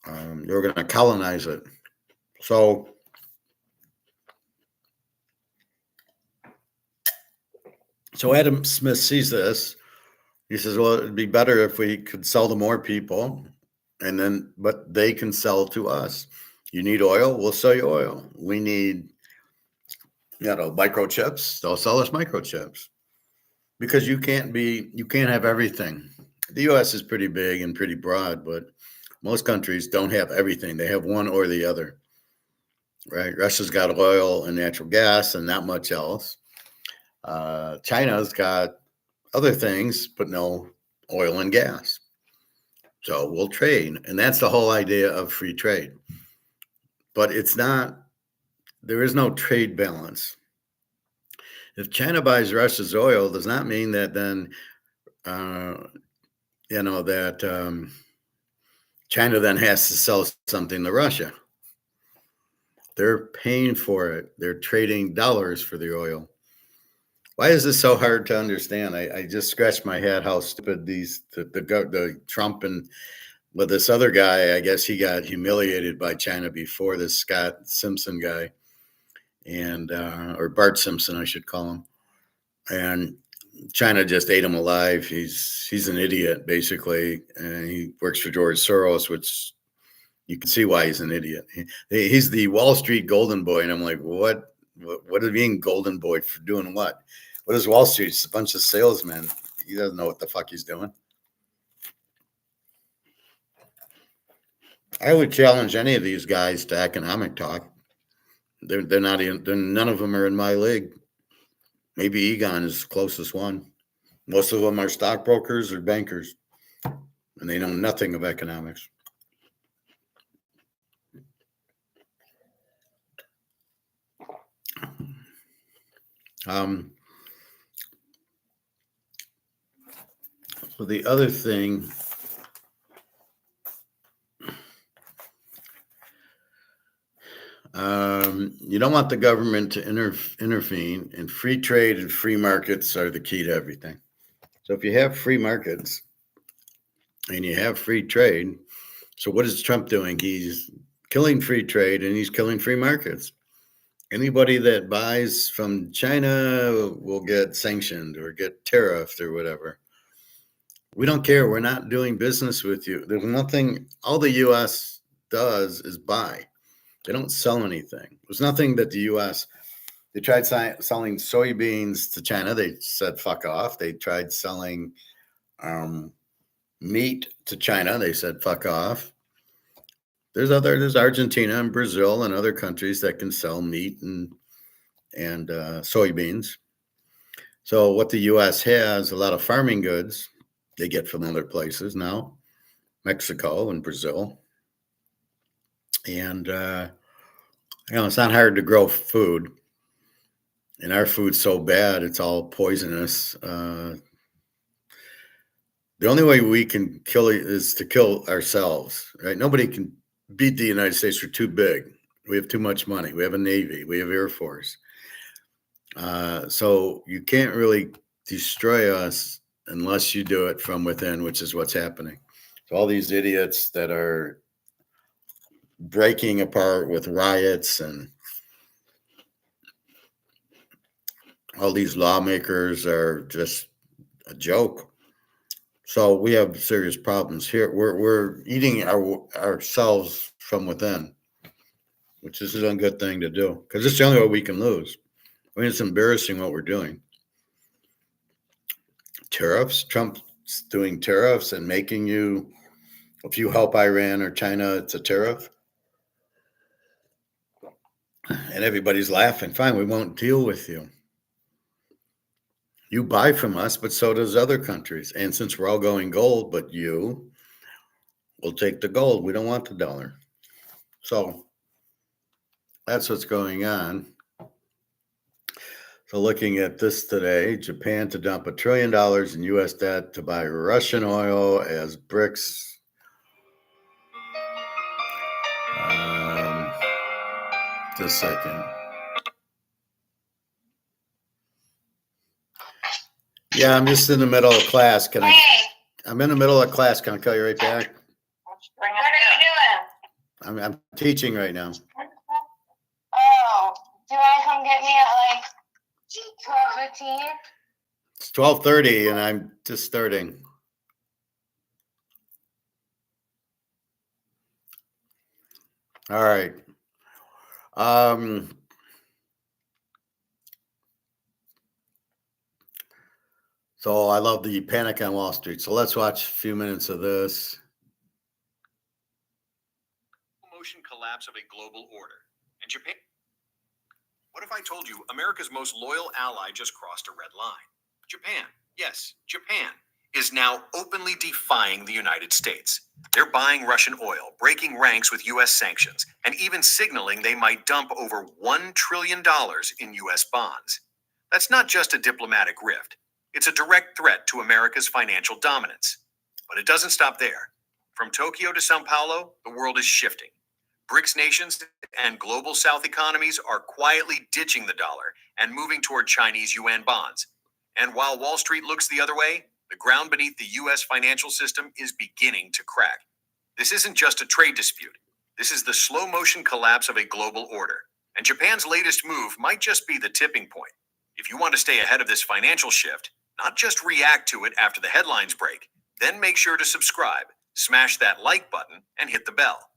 Speaker 1: They were going to colonize it. So Adam Smith sees this. He says, well, it'd be better if we could sell to more people, but they can sell to us. You need oil, we'll sell you oil. We need, microchips, they'll sell us microchips. Because you can't have everything. The US is pretty big and pretty broad, but most countries don't have everything. They have one or the other, right? Russia's got oil and natural gas and not much else. China's got other things, but no oil and gas. So we'll trade. And that's the whole idea of free trade. But there is no trade balance. If China buys Russia's oil, does not mean that then, China then has to sell something to Russia. They're paying for it. They're trading dollars for the oil. Why is this so hard to understand? I just scratched my head how stupid the Trump and this other guy, I guess he got humiliated by China before, this Scott Simpson guy, and or Bart Simpson, I should call him. And China just ate him alive. He's an idiot, basically, and he works for George Soros, which you can see why he's an idiot. He's the Wall Street golden boy, and I'm like, what does it mean golden boy for doing what? What is Wall Street? It's a bunch of salesmen. He doesn't know what the fuck he's doing. I would challenge any of these guys to economic talk. They're not even. None of them are in my league. Maybe Egon is the closest one. Most of them are stockbrokers or bankers, and they know nothing of economics. So the other thing, you don't want the government to intervene, and free trade and free markets are the key to everything. So if you have free markets and you have free trade, so what is Trump doing? He's killing free trade and he's killing free markets. Anybody that buys from China will get sanctioned or get tariffed or whatever. We don't care. We're not doing business with you. There's nothing. All the U.S. does is buy. They don't sell anything. There's nothing that the U.S. They tried selling soybeans to China. They said fuck off. They tried selling meat to China. They said fuck off. There's Argentina and Brazil and other countries that can sell meat and soybeans. So what the U.S. has, a lot of farming goods they get from other places now, Mexico and Brazil. And, it's not hard to grow food. And our food's so bad, it's all poisonous. The only way we can kill it is to kill ourselves, right? Nobody can beat the United States. We're too big. We have too much money. We have a Navy. We have Air Force. So you can't really destroy us unless you do it from within, which is what's happening. So all these idiots that are breaking apart with riots and all these lawmakers are just a joke. So we have serious problems here. We're eating ourselves from within, which is a good thing to do because it's the only way we can lose. I mean, it's embarrassing what we're doing. Tariffs, Trump's doing tariffs and making you, if you help Iran or China, it's a tariff. And everybody's laughing. Fine, we won't deal with you. You buy from us, but so does other countries. And since we're all going gold, but you will take the gold. We don't want the dollar. So that's what's going on. So looking at this today, Japan to dump $1 trillion in U.S. debt to buy Russian oil as BRICS. Just a second. Yeah, I'm just in the middle of class. I'm in the middle of class. Can I call you right back?
Speaker 2: What are you doing?
Speaker 1: I'm teaching right now.
Speaker 2: Oh, do you want to come get me at like 12:15?
Speaker 1: It's 12:30 and I'm just starting. All right. So I love the Panic on Wall Street. So let's watch a few minutes of this.
Speaker 3: Motion collapse of a global order. And Japan. What if I told you America's most loyal ally just crossed a red line? Japan. Yes, Japan is now openly defying the United States. They're buying Russian oil, breaking ranks with U.S. sanctions, and even signaling they might dump over $1 trillion in U.S. bonds. That's not just a diplomatic rift. It's a direct threat to America's financial dominance. But it doesn't stop there. From Tokyo to Sao Paulo, the world is shifting. BRICS nations and global South economies are quietly ditching the dollar and moving toward Chinese yuan bonds. And while Wall Street looks the other way, the ground beneath the U.S. financial system is beginning to crack. This isn't just a trade dispute. This is the slow motion collapse of a global order. And Japan's latest move might just be the tipping point. If you want to stay ahead of this financial shift, not just react to it after the headlines break, then make sure to subscribe, smash that like button, and hit the bell.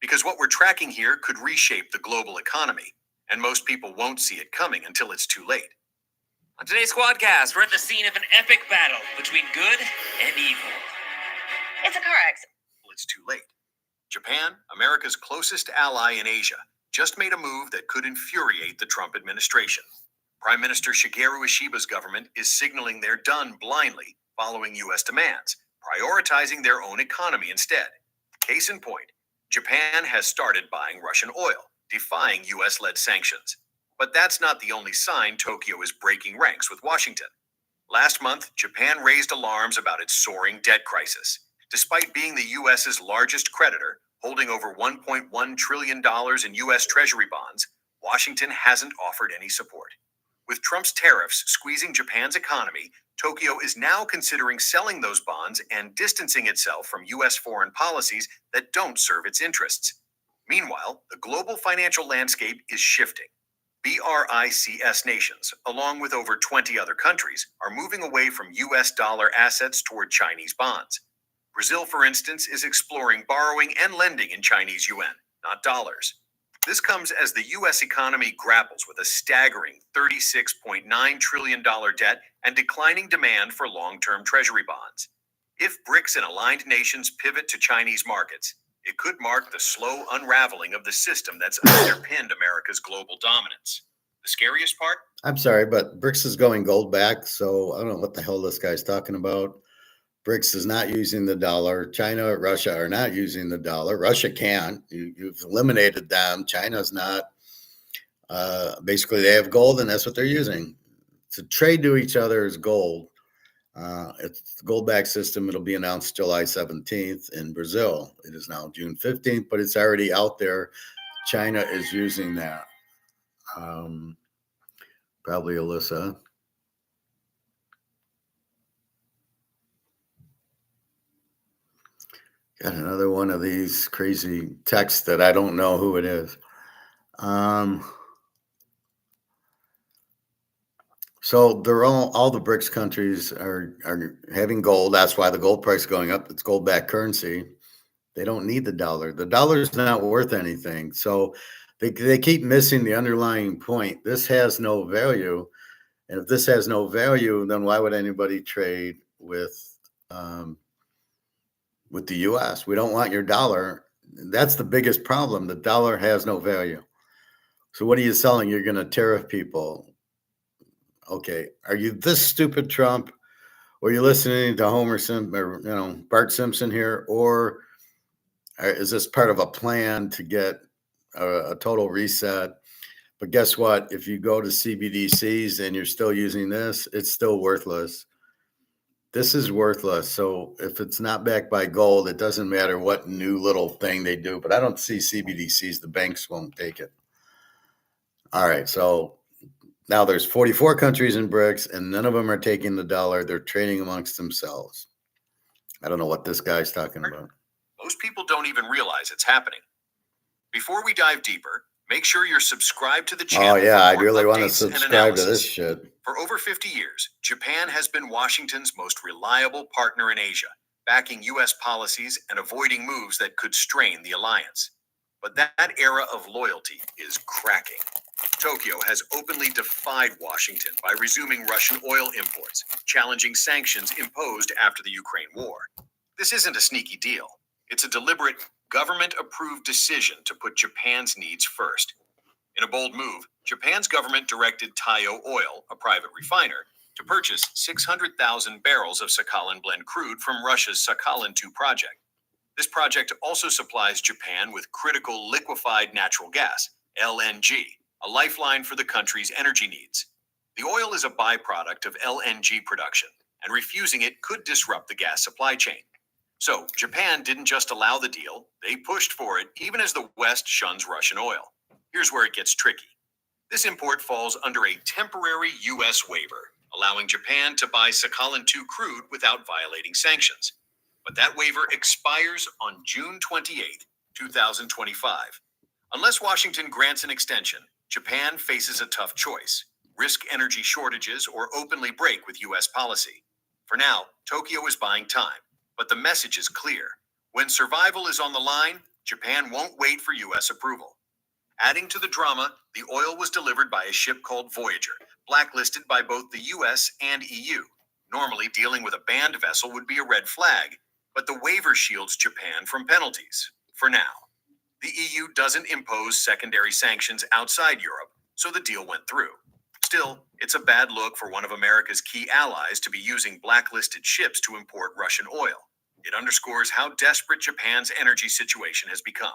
Speaker 3: Because what we're tracking here could reshape the global economy, and most people won't see it coming until it's too late.
Speaker 4: On today's Squadcast, we're at the scene of an epic battle between good and evil.
Speaker 2: It's a car accident.
Speaker 3: Well, it's too late. Japan, America's closest ally in Asia, just made a move that could infuriate the Trump administration. Prime Minister Shigeru Ishiba's government is signaling they're done blindly following U.S. demands, prioritizing their own economy instead. Case in point, Japan has started buying Russian oil, defying U.S.-led sanctions. But that's not the only sign Tokyo is breaking ranks with Washington. Last month, Japan raised alarms about its soaring debt crisis. Despite being the U.S.'s largest creditor, holding over $1.1 trillion in U.S. Treasury bonds, Washington hasn't offered any support. With Trump's tariffs squeezing Japan's economy, Tokyo is now considering selling those bonds and distancing itself from U.S. foreign policies that don't serve its interests. Meanwhile, the global financial landscape is shifting. BRICS nations, along with over 20 other countries, are moving away from U.S. dollar assets toward Chinese bonds. Brazil, for instance, is exploring borrowing and lending in Chinese yuan, not dollars. This comes as the U.S. economy grapples with a staggering $36.9 trillion debt and declining demand for long-term treasury bonds. If BRICS and aligned nations pivot to Chinese markets, it could mark the slow unraveling of the system that's underpinned America's global dominance. The scariest part?
Speaker 1: I'm sorry, but BRICS is going gold back, so I don't know what the hell this guy's talking about. BRICS is not using the dollar. China, Russia are not using the dollar. Russia can't. You've eliminated them. China's not. Basically, they have gold, and that's what they're using. To trade to each other is gold. It's the gold back system. It'll be announced July 17th in Brazil. It is now June 15th, but it's already out there. China is using that. Probably Alyssa. Got another one of these crazy texts that I don't know who it is. So they're all the BRICS countries are having gold. That's why the gold price is going up. It's gold-backed currency. They don't need the dollar. The dollar is not worth anything. So they keep missing the underlying point. This has no value. And if this has no value, then why would anybody trade with the U.S.? We don't want your dollar. That's the biggest problem. The dollar has no value. So what are you selling? You're going to tariff people. Okay, are you this stupid, Trump? Or are you listening to Homer Simpson or Bart Simpson here? Or is this part of a plan to get a total reset? But guess what? If you go to CBDCs and you're still using this, it's still worthless. This is worthless. So if it's not backed by gold, it doesn't matter what new little thing they do. But I don't see CBDCs. The banks won't take it. All right. So now there's 44 countries in BRICS, and none of them are taking the dollar. They're trading amongst themselves. I don't know what this guy's talking about.
Speaker 3: Most people don't even realize it's happening. Before we dive deeper, make sure you're subscribed to the channel.
Speaker 1: Oh, yeah, I
Speaker 3: for
Speaker 1: really want to
Speaker 3: updates and
Speaker 1: subscribe to this
Speaker 3: analysis.
Speaker 1: shit.
Speaker 3: For over 50 years, Japan has been Washington's most reliable partner in Asia, backing U.S. policies and avoiding moves that could strain the alliance. But that era of loyalty is cracking. Tokyo has openly defied Washington by resuming Russian oil imports, challenging sanctions imposed after the Ukraine war. This isn't a sneaky deal. It's a deliberate, government-approved decision to put Japan's needs first. In a bold move, Japan's government directed Taiyo Oil, a private refiner, to purchase 600,000 barrels of Sakhalin blend crude from Russia's Sakhalin-2 project. This project also supplies Japan with critical liquefied natural gas, LNG, a lifeline for the country's energy needs. The oil is a byproduct of LNG production, and refusing it could disrupt the gas supply chain. So, Japan didn't just allow the deal, they pushed for it even as the West shuns Russian oil. Here's where it gets tricky. This import falls under a temporary U.S. waiver, allowing Japan to buy Sakhalin-2 crude without violating sanctions. But that waiver expires on June 28, 2025. Unless Washington grants an extension, Japan faces a tough choice: risk energy shortages or openly break with U.S. policy. For now, Tokyo is buying time, but the message is clear. When survival is on the line, Japan won't wait for U.S. approval. Adding to the drama, the oil was delivered by a ship called Voyager, blacklisted by both the US and EU. Normally, dealing with a banned vessel would be a red flag, but the waiver shields Japan from penalties, for now. The EU doesn't impose secondary sanctions outside Europe, so the deal went through. Still, it's a bad look for one of America's key allies to be using blacklisted ships to import Russian oil. It underscores how desperate Japan's energy situation has become.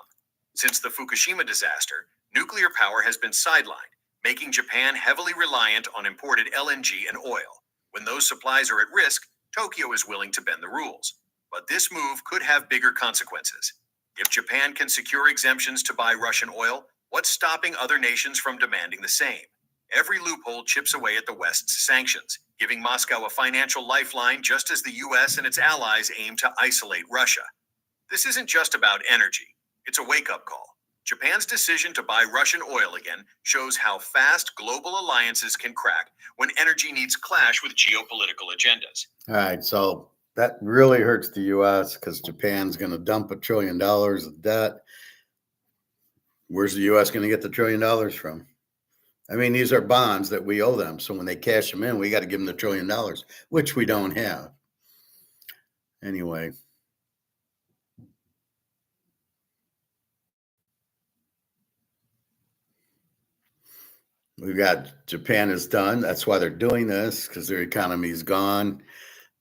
Speaker 3: Since the Fukushima disaster, nuclear power has been sidelined, making Japan heavily reliant on imported LNG and oil. When those supplies are at risk, Tokyo is willing to bend the rules. But this move could have bigger consequences. If Japan can secure exemptions to buy Russian oil, what's stopping other nations from demanding the same? Every loophole chips away at the West's sanctions, giving Moscow a financial lifeline just as the US and its allies aim to isolate Russia. This isn't just about energy. It's a wake-up call. Japan's decision to buy Russian oil again shows how fast global alliances can crack when energy needs clash with geopolitical agendas.
Speaker 1: All right, so that really hurts the U.S. because Japan's going to dump $1 trillion of debt. Where's the U.S. going to get the $1 trillion from? I mean, these are bonds that we owe them. So when they cash them in, we got to give them the $1 trillion, which we don't have. Anyway. We've got Japan is done. That's why they're doing this, because their economy is gone.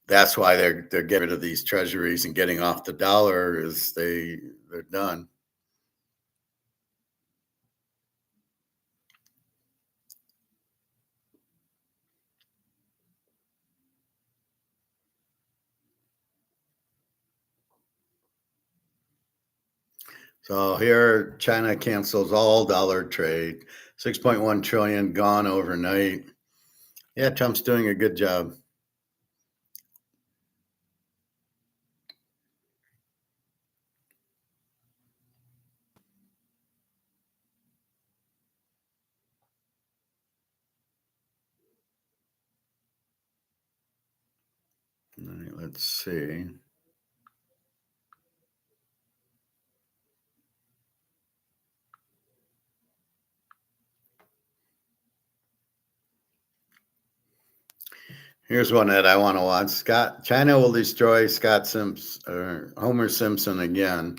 Speaker 1: That's why they're getting rid of these treasuries and getting off the dollar. Is they're done. So here, China cancels all dollar trade. 6.1 trillion gone overnight. Yeah, Trump's doing a good job. All right, let's see. Here's one that I want to watch. China will destroy Scott Simpson or Homer Simpson again.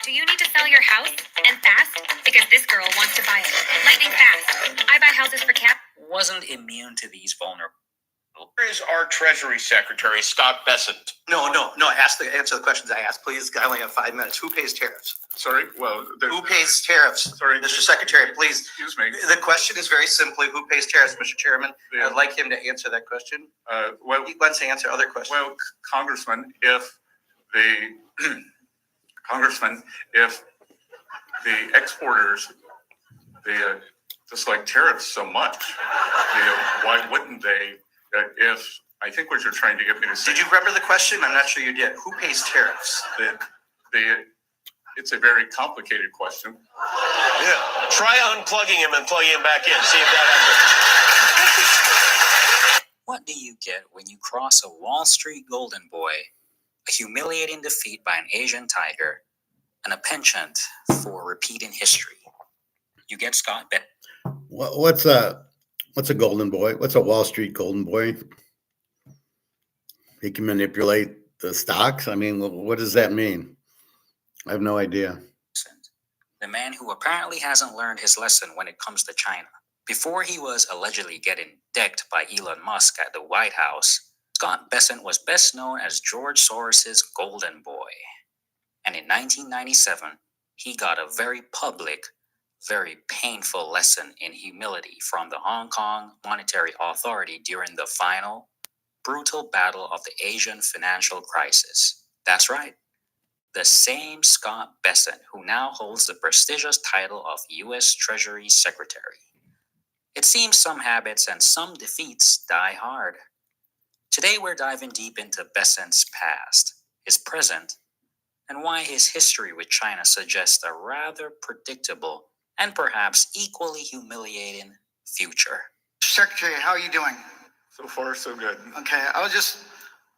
Speaker 5: Do you need to sell your house and fast? Because this girl wants to buy it. Lightning fast. I buy houses for cash.
Speaker 4: Wasn't immune to these vulnerable.
Speaker 6: Where is our Treasury Secretary, Scott Bessent?
Speaker 7: No. Answer the questions I asked, please. I only have 5 minutes. Who pays tariffs?
Speaker 6: Sorry, well,
Speaker 7: Who pays tariffs?
Speaker 6: Sorry,
Speaker 7: Mr. Secretary, please.
Speaker 6: excuse me.
Speaker 7: The question is very simply, who pays tariffs, Mr. Chairman?
Speaker 6: Yeah.
Speaker 7: I'd like him to answer that question.
Speaker 6: Well,
Speaker 7: He wants to answer other questions.
Speaker 6: well, Congressman, if the exporters, dislike tariffs so much, why wouldn't they? If I think what you're trying to get me to say.
Speaker 7: Did you remember the question? I'm not sure you did. Who pays tariffs?
Speaker 6: It's a very complicated question.
Speaker 8: Yeah. Try unplugging him and plugging him back in. See if that
Speaker 4: What do you get when you cross a Wall Street golden boy, a humiliating defeat by an Asian tiger, and a penchant for repeating history? You get Scott Bessent.
Speaker 1: What's a golden boy? What's a Wall Street golden boy? He can manipulate the stocks. I mean, what does that mean? I have no idea.
Speaker 4: The man who apparently hasn't learned his lesson when it comes to China. Before he was allegedly getting decked by Elon Musk at the White House, Scott Bessent was best known as George Soros's golden boy. And in 1997, he got a very public, very painful lesson in humility from the Hong Kong Monetary Authority during the final, brutal battle of the Asian financial crisis. That's right. The same Scott Bessent who now holds the prestigious title of U.S. Treasury Secretary. It seems some habits and some defeats die hard. Today we're diving deep into Bessent's past, his present, and why his history with China suggests a rather predictable and perhaps equally humiliating future.
Speaker 9: Secretary, how are you doing?
Speaker 6: So far, so good.
Speaker 9: Okay, I was just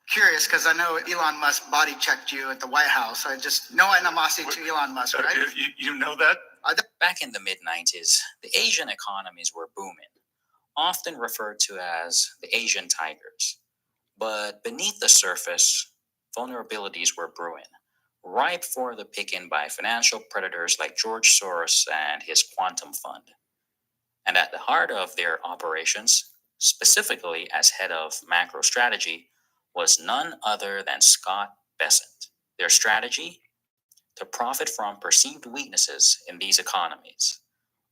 Speaker 9: curious because I know Elon Musk body checked you at the White House. I just no animosity to Elon Musk, right?
Speaker 6: You know that?
Speaker 4: Back in the mid-90s, the Asian economies were booming, often referred to as the Asian tigers. But beneath the surface, vulnerabilities were brewing, ripe for the picking by financial predators like George Soros and his quantum fund. And at the heart of their operations, specifically as head of macro strategy, was none other than Scott Bessent. Their strategy? To profit from perceived weaknesses in these economies,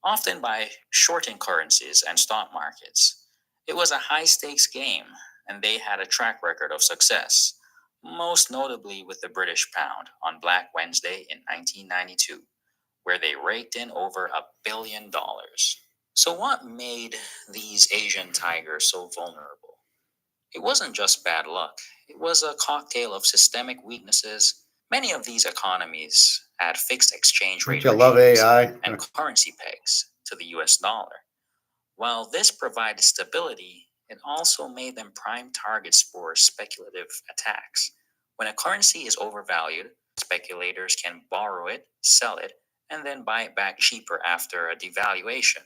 Speaker 4: often by shorting currencies and stock markets. It was a high-stakes game, and they had a track record of success, most notably with the British pound on Black Wednesday in 1992, where they raked in over $1 billion. So what made these Asian tigers so vulnerable? It wasn't just bad luck. It was a cocktail of systemic weaknesses. Many of these economies had fixed exchange rate
Speaker 1: Don't you love
Speaker 4: regimes
Speaker 1: AI?
Speaker 4: and currency pegs to the US dollar. While this provided stability, it also made them prime targets for speculative attacks. When a currency is overvalued, speculators can borrow it, sell it, and then buy it back cheaper after a devaluation,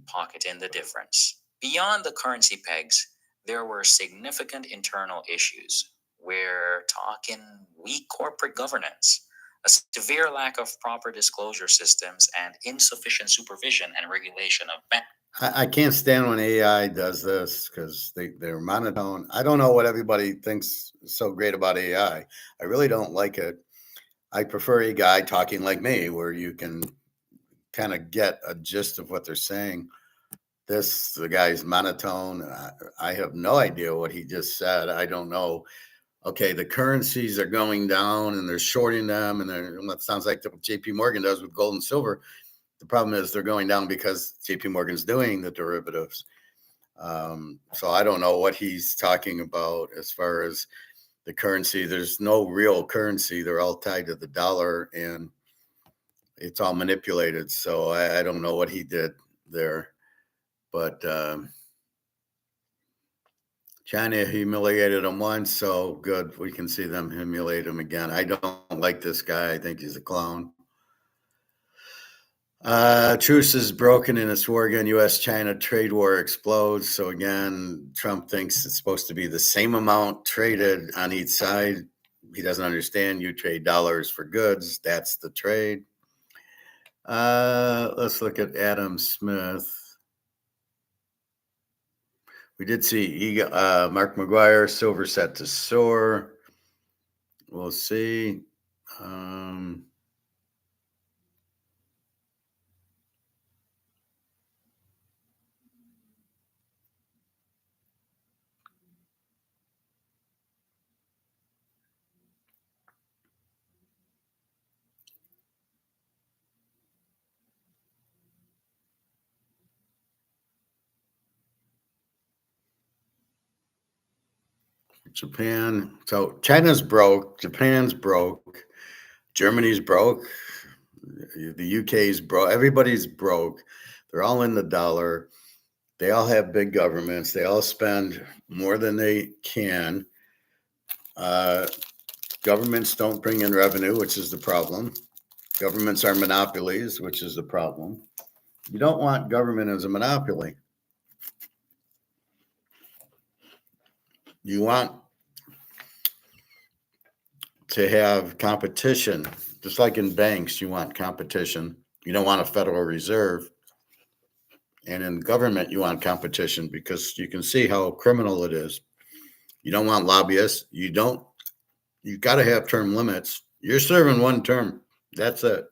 Speaker 4: pocketing the difference. Beyond the currency pegs, there were significant internal issues. We're talking weak corporate governance, a severe lack of proper disclosure systems, and insufficient supervision and regulation of banks.
Speaker 1: I can't stand when AI does this because they're monotone. I don't know what everybody thinks is so great about AI. I really don't like it. I prefer a guy talking like me where you can kind of get a gist of what they're saying. The guy's monotone. I have no idea what he just said. I don't know. okay, the currencies are going down and they're shorting them, and they're, what sounds like what JP Morgan does with gold and silver. The problem is they're going down because JP Morgan's doing the derivatives. So I don't know what he's talking about as far as the currency. There's no real currency. They're all tied to the dollar, and it's all manipulated. So I don't know what he did there. But China humiliated him once, so good. We can see them humiliate him again. I don't like this guy. I think he's a clown. Truce is broken in its war again. U.S.-China trade war explodes. So again, Trump thinks it's supposed to be the same amount traded on each side. He doesn't understand. You trade dollars for goods. That's the trade. Let's look at Adam Smith. We did see Mark McGuire, silver set to soar. We'll see. Japan. So China's broke. Japan's broke. Germany's broke. The UK's broke. Everybody's broke. They're all in the dollar. They all have big governments. They all spend more than they can. Governments don't bring in revenue, which is the problem. Governments are monopolies, which is the problem. You don't want government as a monopoly. You want to have competition, just like in banks, you want competition. You don't want a Federal Reserve. And in government, you want competition because you can see how criminal it is. You don't want lobbyists. You got to have term limits. You're serving one term. That's it.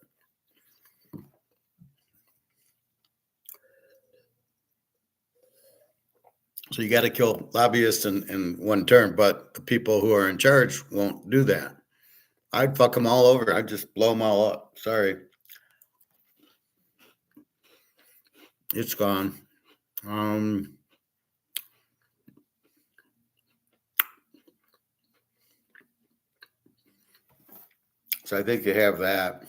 Speaker 1: So you got to kill lobbyists in one term, but the people who are in charge won't do that. I'd fuck them all over. I'd just blow them all up. Sorry. It's gone. So I think you have that.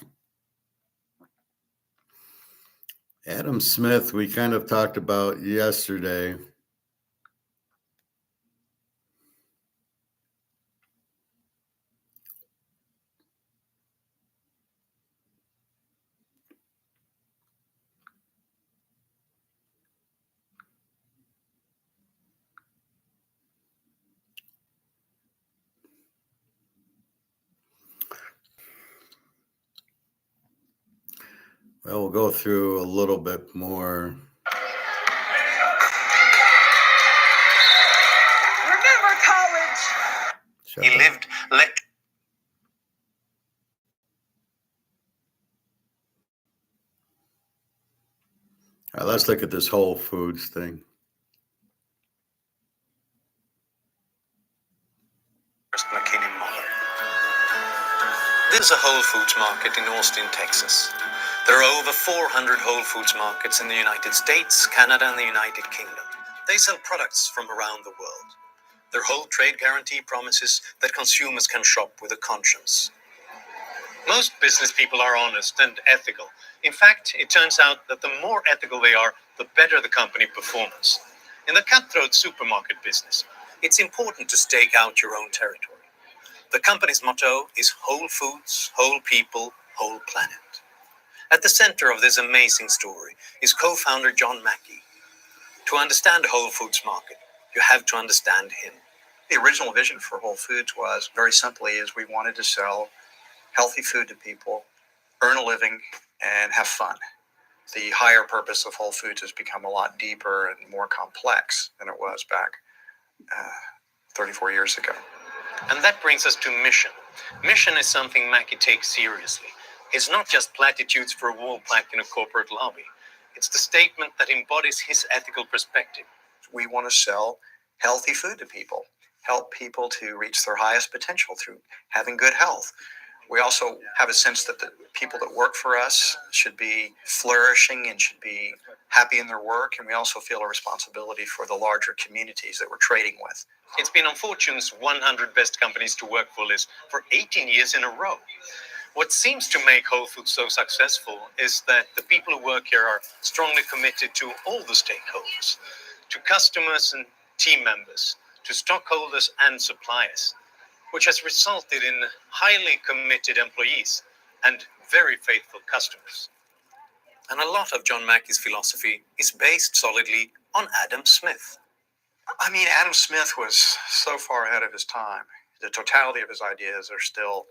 Speaker 1: Adam Smith, we kind of talked about yesterday. Well, we'll go through a little bit more.
Speaker 8: Remember college?
Speaker 1: Shut
Speaker 8: He
Speaker 1: up.
Speaker 8: lived.
Speaker 1: All right, let's look at this Whole Foods thing.
Speaker 3: There's a Whole Foods market in Austin, Texas. There are over 400 Whole Foods markets in the United States, Canada, and the United Kingdom. They sell products from around the world. Their whole trade guarantee promises that consumers can shop with a conscience. Most business people are honest and ethical. In fact, it turns out that the more ethical they are, the better the company performance. In the cutthroat supermarket business, it's important to stake out your own territory. The company's motto is Whole Foods, Whole People, Whole Planet. At the center of this amazing story is co-founder John Mackey. To understand a Whole Foods market, you have to understand him.
Speaker 10: The original vision for Whole Foods was very simply is we wanted to sell healthy food to people, earn a living, and have fun. The higher purpose of Whole Foods has become a lot deeper and more complex than it was back 34 years ago.
Speaker 3: And that brings us to mission. Mission is something Mackey takes seriously. It's not just platitudes for a wall plaque in a corporate lobby. It's the statement that embodies his ethical perspective.
Speaker 10: We want to sell healthy food to people. help people to reach their highest potential through having good health. We also have a sense that the people that work for us should be flourishing and should be happy in their work. And we also feel a responsibility for the larger communities that we're trading with.
Speaker 3: It's been on Fortune's 100 Best Companies to Work For list for 18 years in a row. What seems to make Whole Foods so successful is that the people who work here are strongly committed to all the stakeholders, to customers and team members, to stockholders and suppliers, which has resulted in highly committed employees and very faithful customers. And a lot of John Mackey's philosophy is based solidly on Adam Smith.
Speaker 10: I mean, Adam Smith was so far ahead of his time. The totality of his ideas are still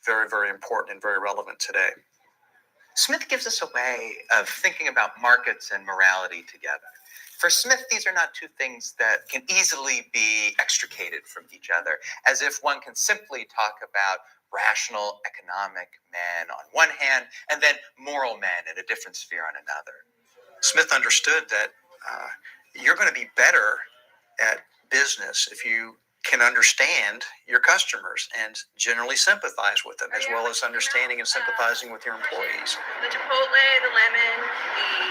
Speaker 10: very, very important and very relevant today.
Speaker 11: Smith gives us a way of thinking about markets and morality together. For Smith, these are not two things that can easily be extricated from each other, as if one can simply talk about rational economic men on one hand and then moral men in a different sphere on another.
Speaker 10: Smith understood that you're going to be better at business if you can understand your customers and generally sympathize with them, as well as understanding and sympathizing with your employees.
Speaker 5: The chipotle, the lemon,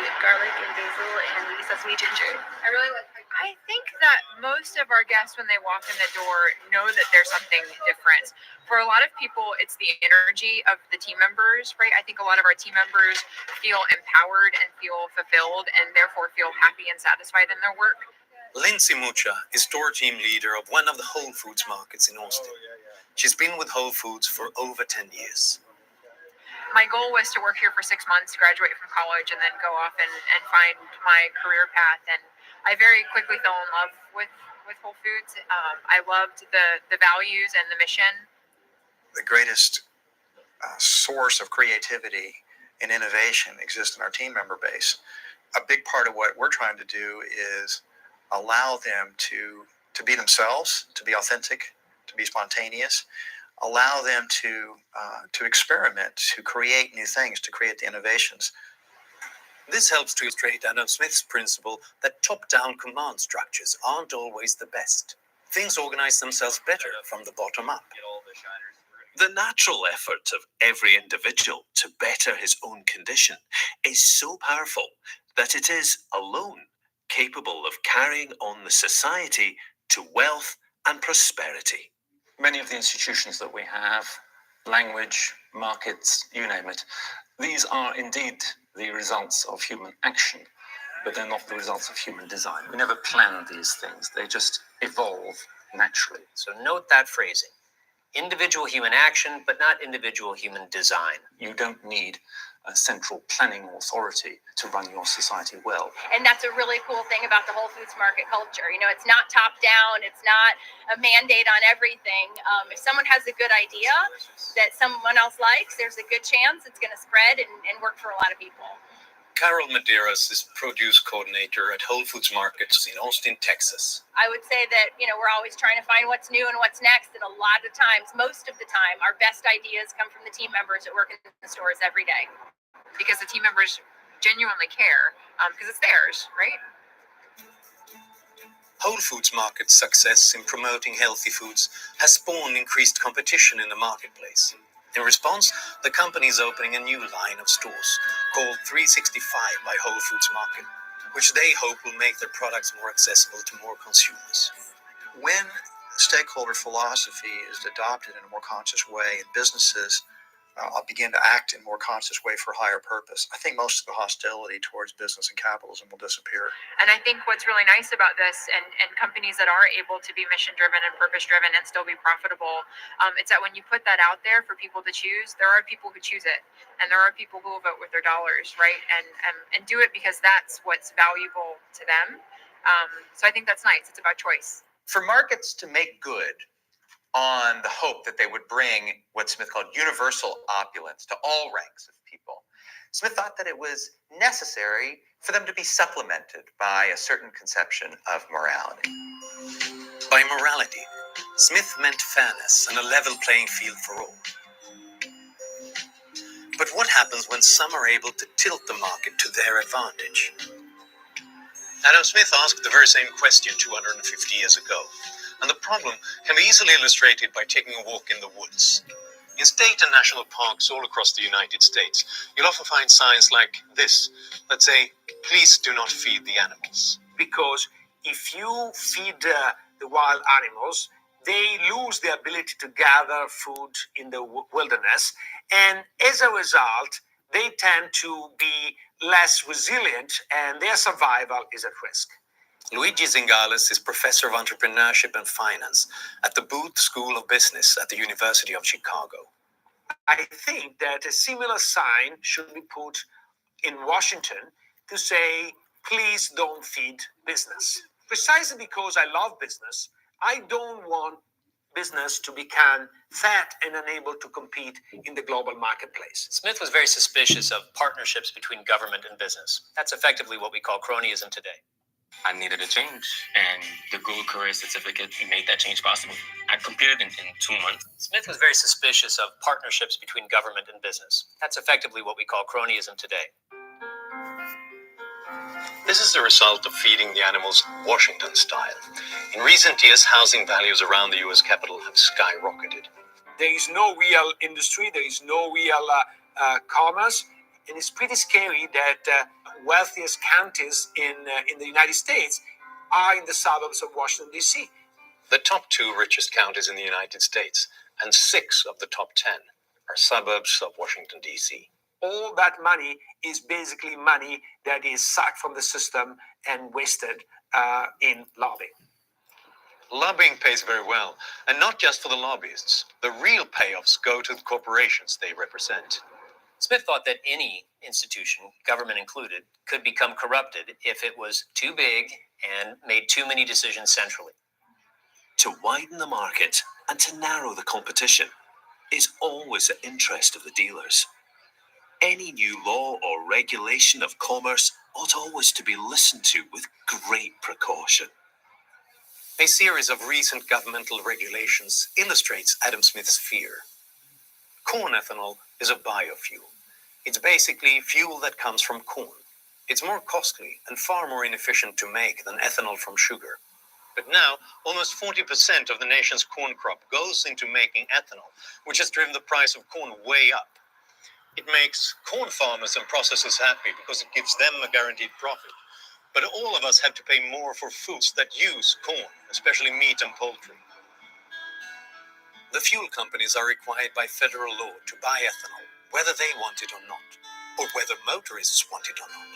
Speaker 5: the garlic and basil, and the sesame ginger. I really like. I think that most of our guests, when they walk in the door, know that there's something different. For a lot of people, it's the energy of the team members, right? I think a lot of our team members feel empowered and feel fulfilled, and therefore feel happy and satisfied in their work.
Speaker 3: Lindsay Mucha is store team leader of one of the Whole Foods markets in Austin. She's been with Whole Foods for over 10 years.
Speaker 5: My goal was to work here for 6 months, graduate from college, and then go off and find my career path. And I very quickly fell in love with Whole Foods. I loved the values and the mission.
Speaker 10: The greatest source of creativity and innovation exists in our team member base. A big part of what we're trying to do is allow them to be themselves, to be authentic, to be spontaneous, allow them to experiment, to create new things, to create the innovations.
Speaker 3: This helps to illustrate Adam Smith's principle that top-down command structures aren't always the best. Things organize themselves better from the bottom up. The natural effort of every individual to better his own condition is so powerful that it is alone capable of carrying on the society to wealth and prosperity.
Speaker 4: Many of the institutions that we have, language, markets, you name it, these are indeed the results of human action, but they're not the results of human design. We never plan these things, they just evolve naturally.
Speaker 8: So note that phrasing. Individual human action, but not individual human design.
Speaker 4: You don't need a central planning authority to run your society well.
Speaker 5: And that's a really cool thing about the Whole Foods market culture. You know, it's not top down. It's not a mandate on everything. If someone has a good idea that someone else likes, there's a good chance it's going to spread and work for a lot of people.
Speaker 3: Carol Medeiros is produce coordinator at Whole Foods Markets in Austin, Texas.
Speaker 5: I would say that, you know, we're always trying to find what's new and what's next. And a lot of times, most of the time, our best ideas come from the team members that work in the stores every day. Because the team members genuinely care, because it's theirs, right?
Speaker 3: Whole Foods Market's success in promoting healthy foods has spawned increased competition in the marketplace. In response, the company is opening a new line of stores called 365 by Whole Foods Market, which they hope will make their products more accessible to more consumers.
Speaker 10: When stakeholder philosophy is adopted in a more conscious way and businesses begin to act in a more conscious way for higher purpose, I think most of the hostility towards business and capitalism will disappear.
Speaker 5: And I think what's really nice about this and companies that are able to be mission-driven and purpose-driven and still be profitable, it's that when you put that out there for people to choose, there are people who choose it. And there are people who will vote with their dollars, right? And do it because that's what's valuable to them. So I think that's nice. It's about choice.
Speaker 11: For markets to make good on the hope that they would bring what Smith called universal opulence to all ranks of people, Smith thought that it was necessary for them to be supplemented by a certain conception of morality.
Speaker 3: By morality, Smith meant fairness and a level playing field for all. But what happens when some are able to tilt the market to their advantage? Adam Smith asked the very same question 250 years ago, And the problem can be easily illustrated by taking a walk in the woods. In state and national parks all across the United States, you'll often find signs like this that say, please do not feed the animals. Because if you feed the wild animals, they lose the ability to gather food in the wilderness. And as a result, they tend to be less resilient and their survival is at risk. Luigi Zingales is professor of entrepreneurship and finance at the Booth School of Business at the University of Chicago. I think that a similar sign should be put in Washington to say, please don't feed business. Precisely because I love business, I don't want business to become fat and unable to compete in the global marketplace. Smith was very suspicious of partnerships between government and business. That's effectively what we call cronyism today. I needed a change, and the Google Career Certificate made that change possible. I completed it in 2 months. Smith was very suspicious of partnerships between government and business. That's effectively what we call cronyism today. This is the result of feeding the animals Washington style. In recent years, housing values around the U.S. Capitol have skyrocketed. There is no real industry, there is no real commerce, and it's pretty scary that wealthiest counties in the United States are in the suburbs of Washington, D.C. The top 2 richest counties in the United States, and 6 of the top 10, are suburbs of Washington, D.C. All that money is basically money that is sucked from the system and wasted in lobbying. Lobbying pays very well, and not just for the lobbyists. The real payoffs go to the corporations they represent. Smith thought that any institution, government included, could become corrupted if it was too big and made too many decisions centrally. To widen the market and to narrow the competition is always the interest of the dealers. Any new law or regulation of commerce ought always to be listened to with great precaution. A series of recent governmental regulations illustrates Adam Smith's fear. Corn ethanol is a biofuel. It's basically fuel that comes from corn. It's more costly and far more inefficient to make than ethanol from sugar. But now, almost 40% of the nation's corn crop goes into making ethanol, which has driven the price of corn way up. It makes corn farmers and processors happy because it gives them a guaranteed profit. But all of us have to pay more for foods that use corn, especially meat and poultry. The fuel companies are required by federal law to buy ethanol, whether they want it or not, or whether motorists want it or not.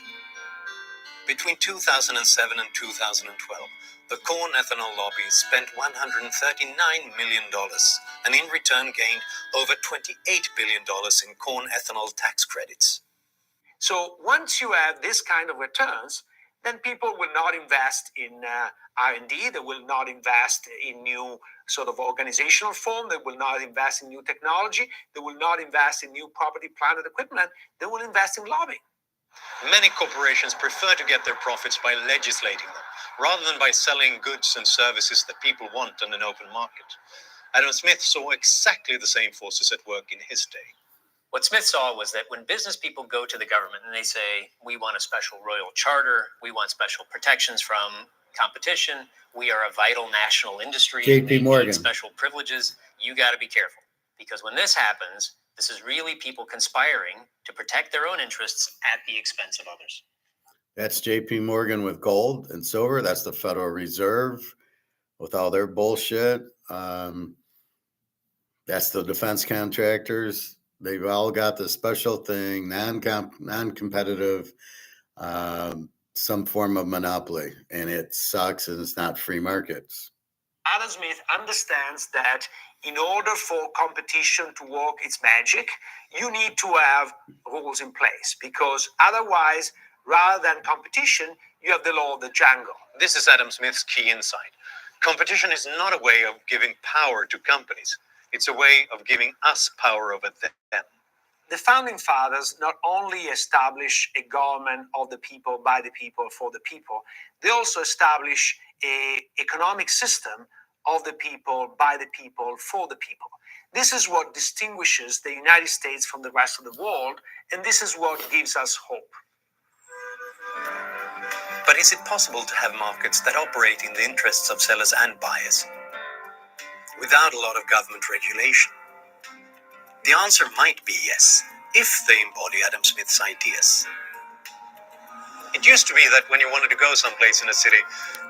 Speaker 3: Between 2007 and 2012, the corn ethanol lobby spent $139 million and in return gained over $28 billion in corn ethanol tax credits. So once you have this kind of returns, then people will not invest in R&D, they will not invest in new sort of organizational form, they will not invest in new technology, they will not invest in new property, plant, and equipment, they will invest in lobbying. Many corporations prefer to get their profits by legislating them, rather than by selling goods and services that people want in an open market. Adam Smith saw exactly the same forces at work in his day. What Smith saw was that when business people go to the government and they say, we want a special royal charter, we want special protections from competition, we are a vital national industry,
Speaker 1: JP Morgan.
Speaker 3: need special privileges, you got to be careful. Because when this happens, this is really people conspiring to protect their own interests at the expense of others.
Speaker 1: That's JP Morgan with gold and silver. That's the Federal Reserve with all their bullshit. That's the defense contractors. They've all got the special thing, non-competitive, some form of monopoly, and it sucks, and it's not free markets.
Speaker 3: Adam Smith understands that in order for competition to work its magic, you need to have rules in place, because otherwise, rather than competition, you have the law of the jungle. This is Adam Smith's key insight. Competition is not a way of giving power to companies. It's a way of giving us power over them. The founding fathers not only established a government of the people, by the people, for the people, they also established an economic system of the people, by the people, for the people. This is what distinguishes the United States from the rest of the world, and this is what gives us hope. But is it possible to have markets that operate in the interests of sellers and buyers? without a lot of government regulation? The answer might be yes, if they embody Adam Smith's ideas. It used to be that when you wanted to go someplace in a city,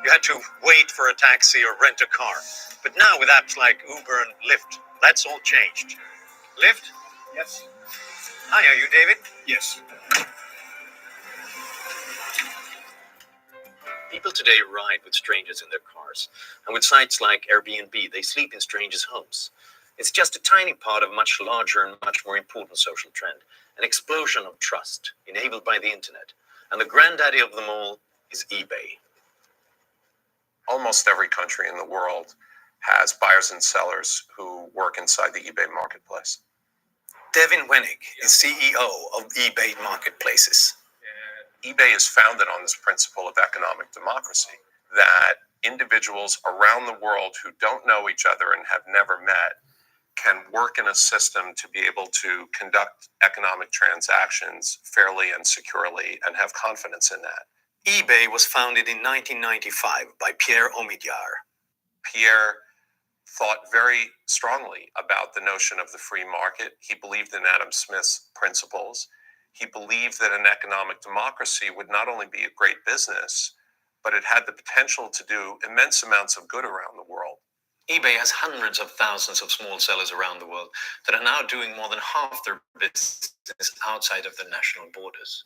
Speaker 3: you had to wait for a taxi or rent a car. But now with apps like Uber and Lyft, that's all changed. Lyft? Yes. Hi, are you David? Yes. People today ride with strangers in their cars. And with sites like Airbnb, they sleep in strangers' homes. It's just a tiny part of a much larger and much more important social trend, an explosion of trust enabled by the internet. And the granddaddy of them all is eBay.
Speaker 12: Almost every country in the world has buyers and sellers who work inside the eBay marketplace.
Speaker 3: Devin Wenig is CEO of eBay Marketplaces.
Speaker 12: eBay is founded on this principle of economic democracy, that individuals around the world who don't know each other and have never met can work in a system to be able to conduct economic transactions fairly and securely and have confidence in that.
Speaker 3: eBay was founded in 1995 by Pierre Omidyar.
Speaker 12: Pierre thought very strongly about the notion of the free market. He believed in Adam Smith's principles. He believed that an economic democracy would not only be a great business, but it had the potential to do immense amounts of good around the world.
Speaker 3: eBay has hundreds of thousands of small sellers around the world that are now doing more than half their business outside of their national borders.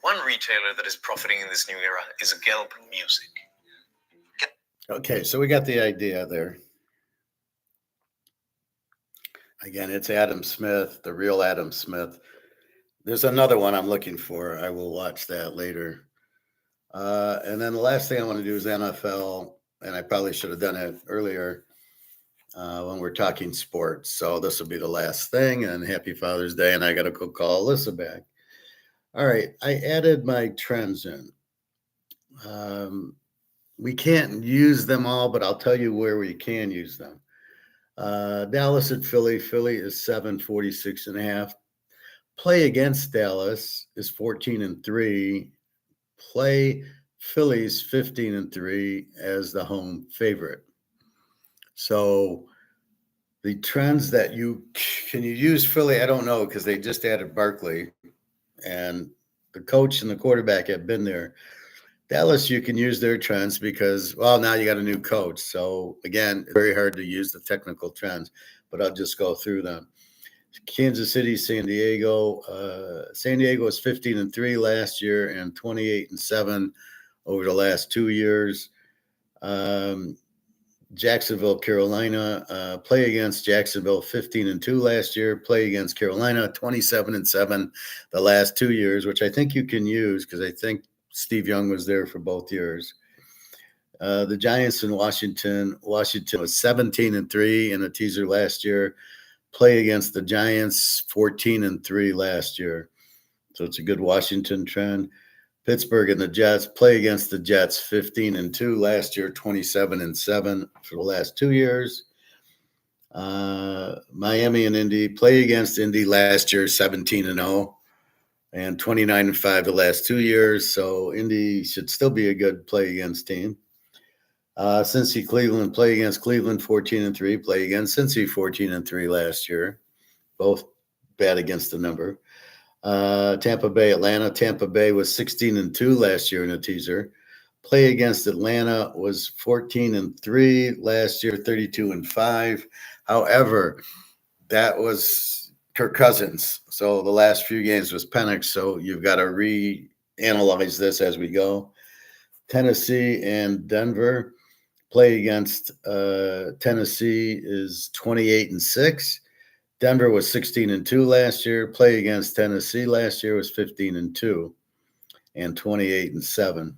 Speaker 3: One retailer that is profiting in this new era is Gelb Music.
Speaker 1: Okay, so we got the idea there. Again, it's Adam Smith, the real Adam Smith. There's another one I'm looking for. I will watch that later. And then the last thing I want to do is NFL, and I probably should have done it earlier when we're talking sports. So this will be the last thing, and happy Father's Day, and I got to go call Alyssa back. All right, I added my trends in. We can't use them all, but I'll tell you where we can use them. Dallas at Philly. Philly is 746.5. Play against Dallas is 14-3. Play Phillies 15-3 as the home favorite. So the trends that you use Philly, I don't know, because they just added Barkley and the coach and the quarterback have been there. Dallas, you can use their trends because, well, now you got a new coach. So again, it's very hard to use the technical trends, but I'll just go through them. Kansas City, San Diego. San Diego was 15-3 last year and 28-7 over the last 2 years. Jacksonville, Carolina. Play against Jacksonville 15-2 last year. Play against Carolina 27-7 the last 2 years, which I think you can use because I think Steve Young was there for both years. The Giants in Washington. Washington was 17-3 in a teaser last year. Play against the Giants 14-3 last year. So it's a good Washington trend. Pittsburgh and the Jets. Play against the Jets 15-2 last year, 27-7 for the last 2 years. Miami and Indy. Play against Indy last year 17-0 and 29-5 the last 2 years. So Indy should still be a good play against team. Cincy, Cleveland. Play against Cleveland 14-3. Play against Cincy 14-3 last year. Both bad against the number. Tampa Bay, Atlanta. Tampa Bay was 16-2 last year in a teaser. Play against Atlanta was 14-3 last year, 32-5. However, that was Kirk Cousins. So the last few games was Penix. So you've got to reanalyze this as we go. Tennessee and Denver. Play against Tennessee is 28-6. Denver was 16-2 last year. Play against Tennessee last year was 15-2 and 28-7.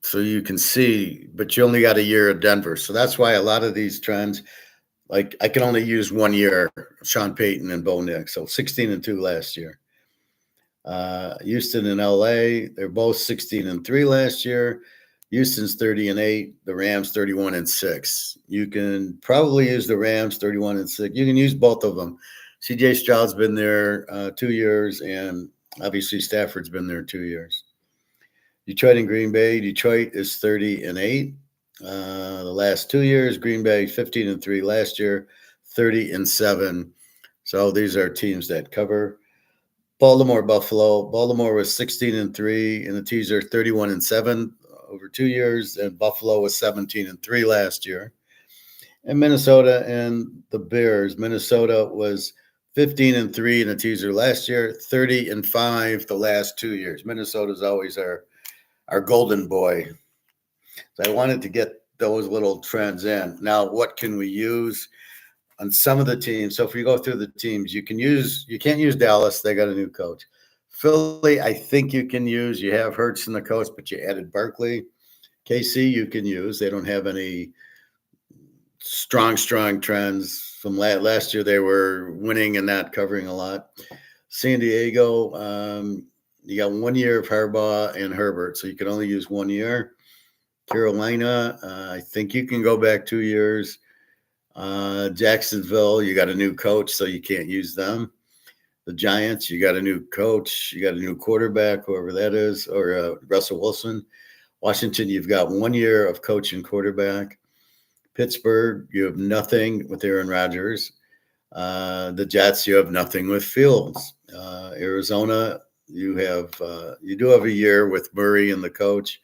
Speaker 1: So you can see, but you only got a year of Denver. So that's why a lot of these trends, like I can only use 1 year, Sean Payton and Bo Nix. So 16-2 last year. Houston and LA, they're both 16-3 last year. Houston's 30-8, the Rams 31-6. You can probably use the Rams 31-6. You can use both of them. CJ Stroud's been there 2 years, and obviously Stafford's been there 2 years. Detroit and Green Bay. Detroit is 30-8. The last 2 years, Green Bay 15-3 last year, 30-7. So these are teams that cover. Baltimore, Buffalo. Baltimore was 16-3 in the teaser, 31-7 over 2 years, and Buffalo was 17-3 last year. And Minnesota and the Bears. Minnesota was 15-3 in the teaser last year, 30-5 the last 2 years. Minnesota's always our golden boy. So I wanted to get those little trends in. Now, what can we use on some of the teams? So if we go through the teams, you can't use Dallas. They got a new coach. Philly, I think you can use. You have Hurts in the coach, but you added Barkley. KC, you can use. They don't have any strong trends from last year. They were winning and not covering a lot. San Diego, you got 1 year of Harbaugh and Herbert, so you can only use 1 year. Carolina, I think you can go back 2 years. Jacksonville, you got a new coach, so you can't use them. The Giants, you got a new coach, you got a new quarterback, whoever that is, or Russell Wilson. Washington, you've got 1 year of coach and quarterback. Pittsburgh, you have nothing with Aaron Rodgers. The Jets, you have nothing with Fields. Arizona, you do have a year with Murray and the coach.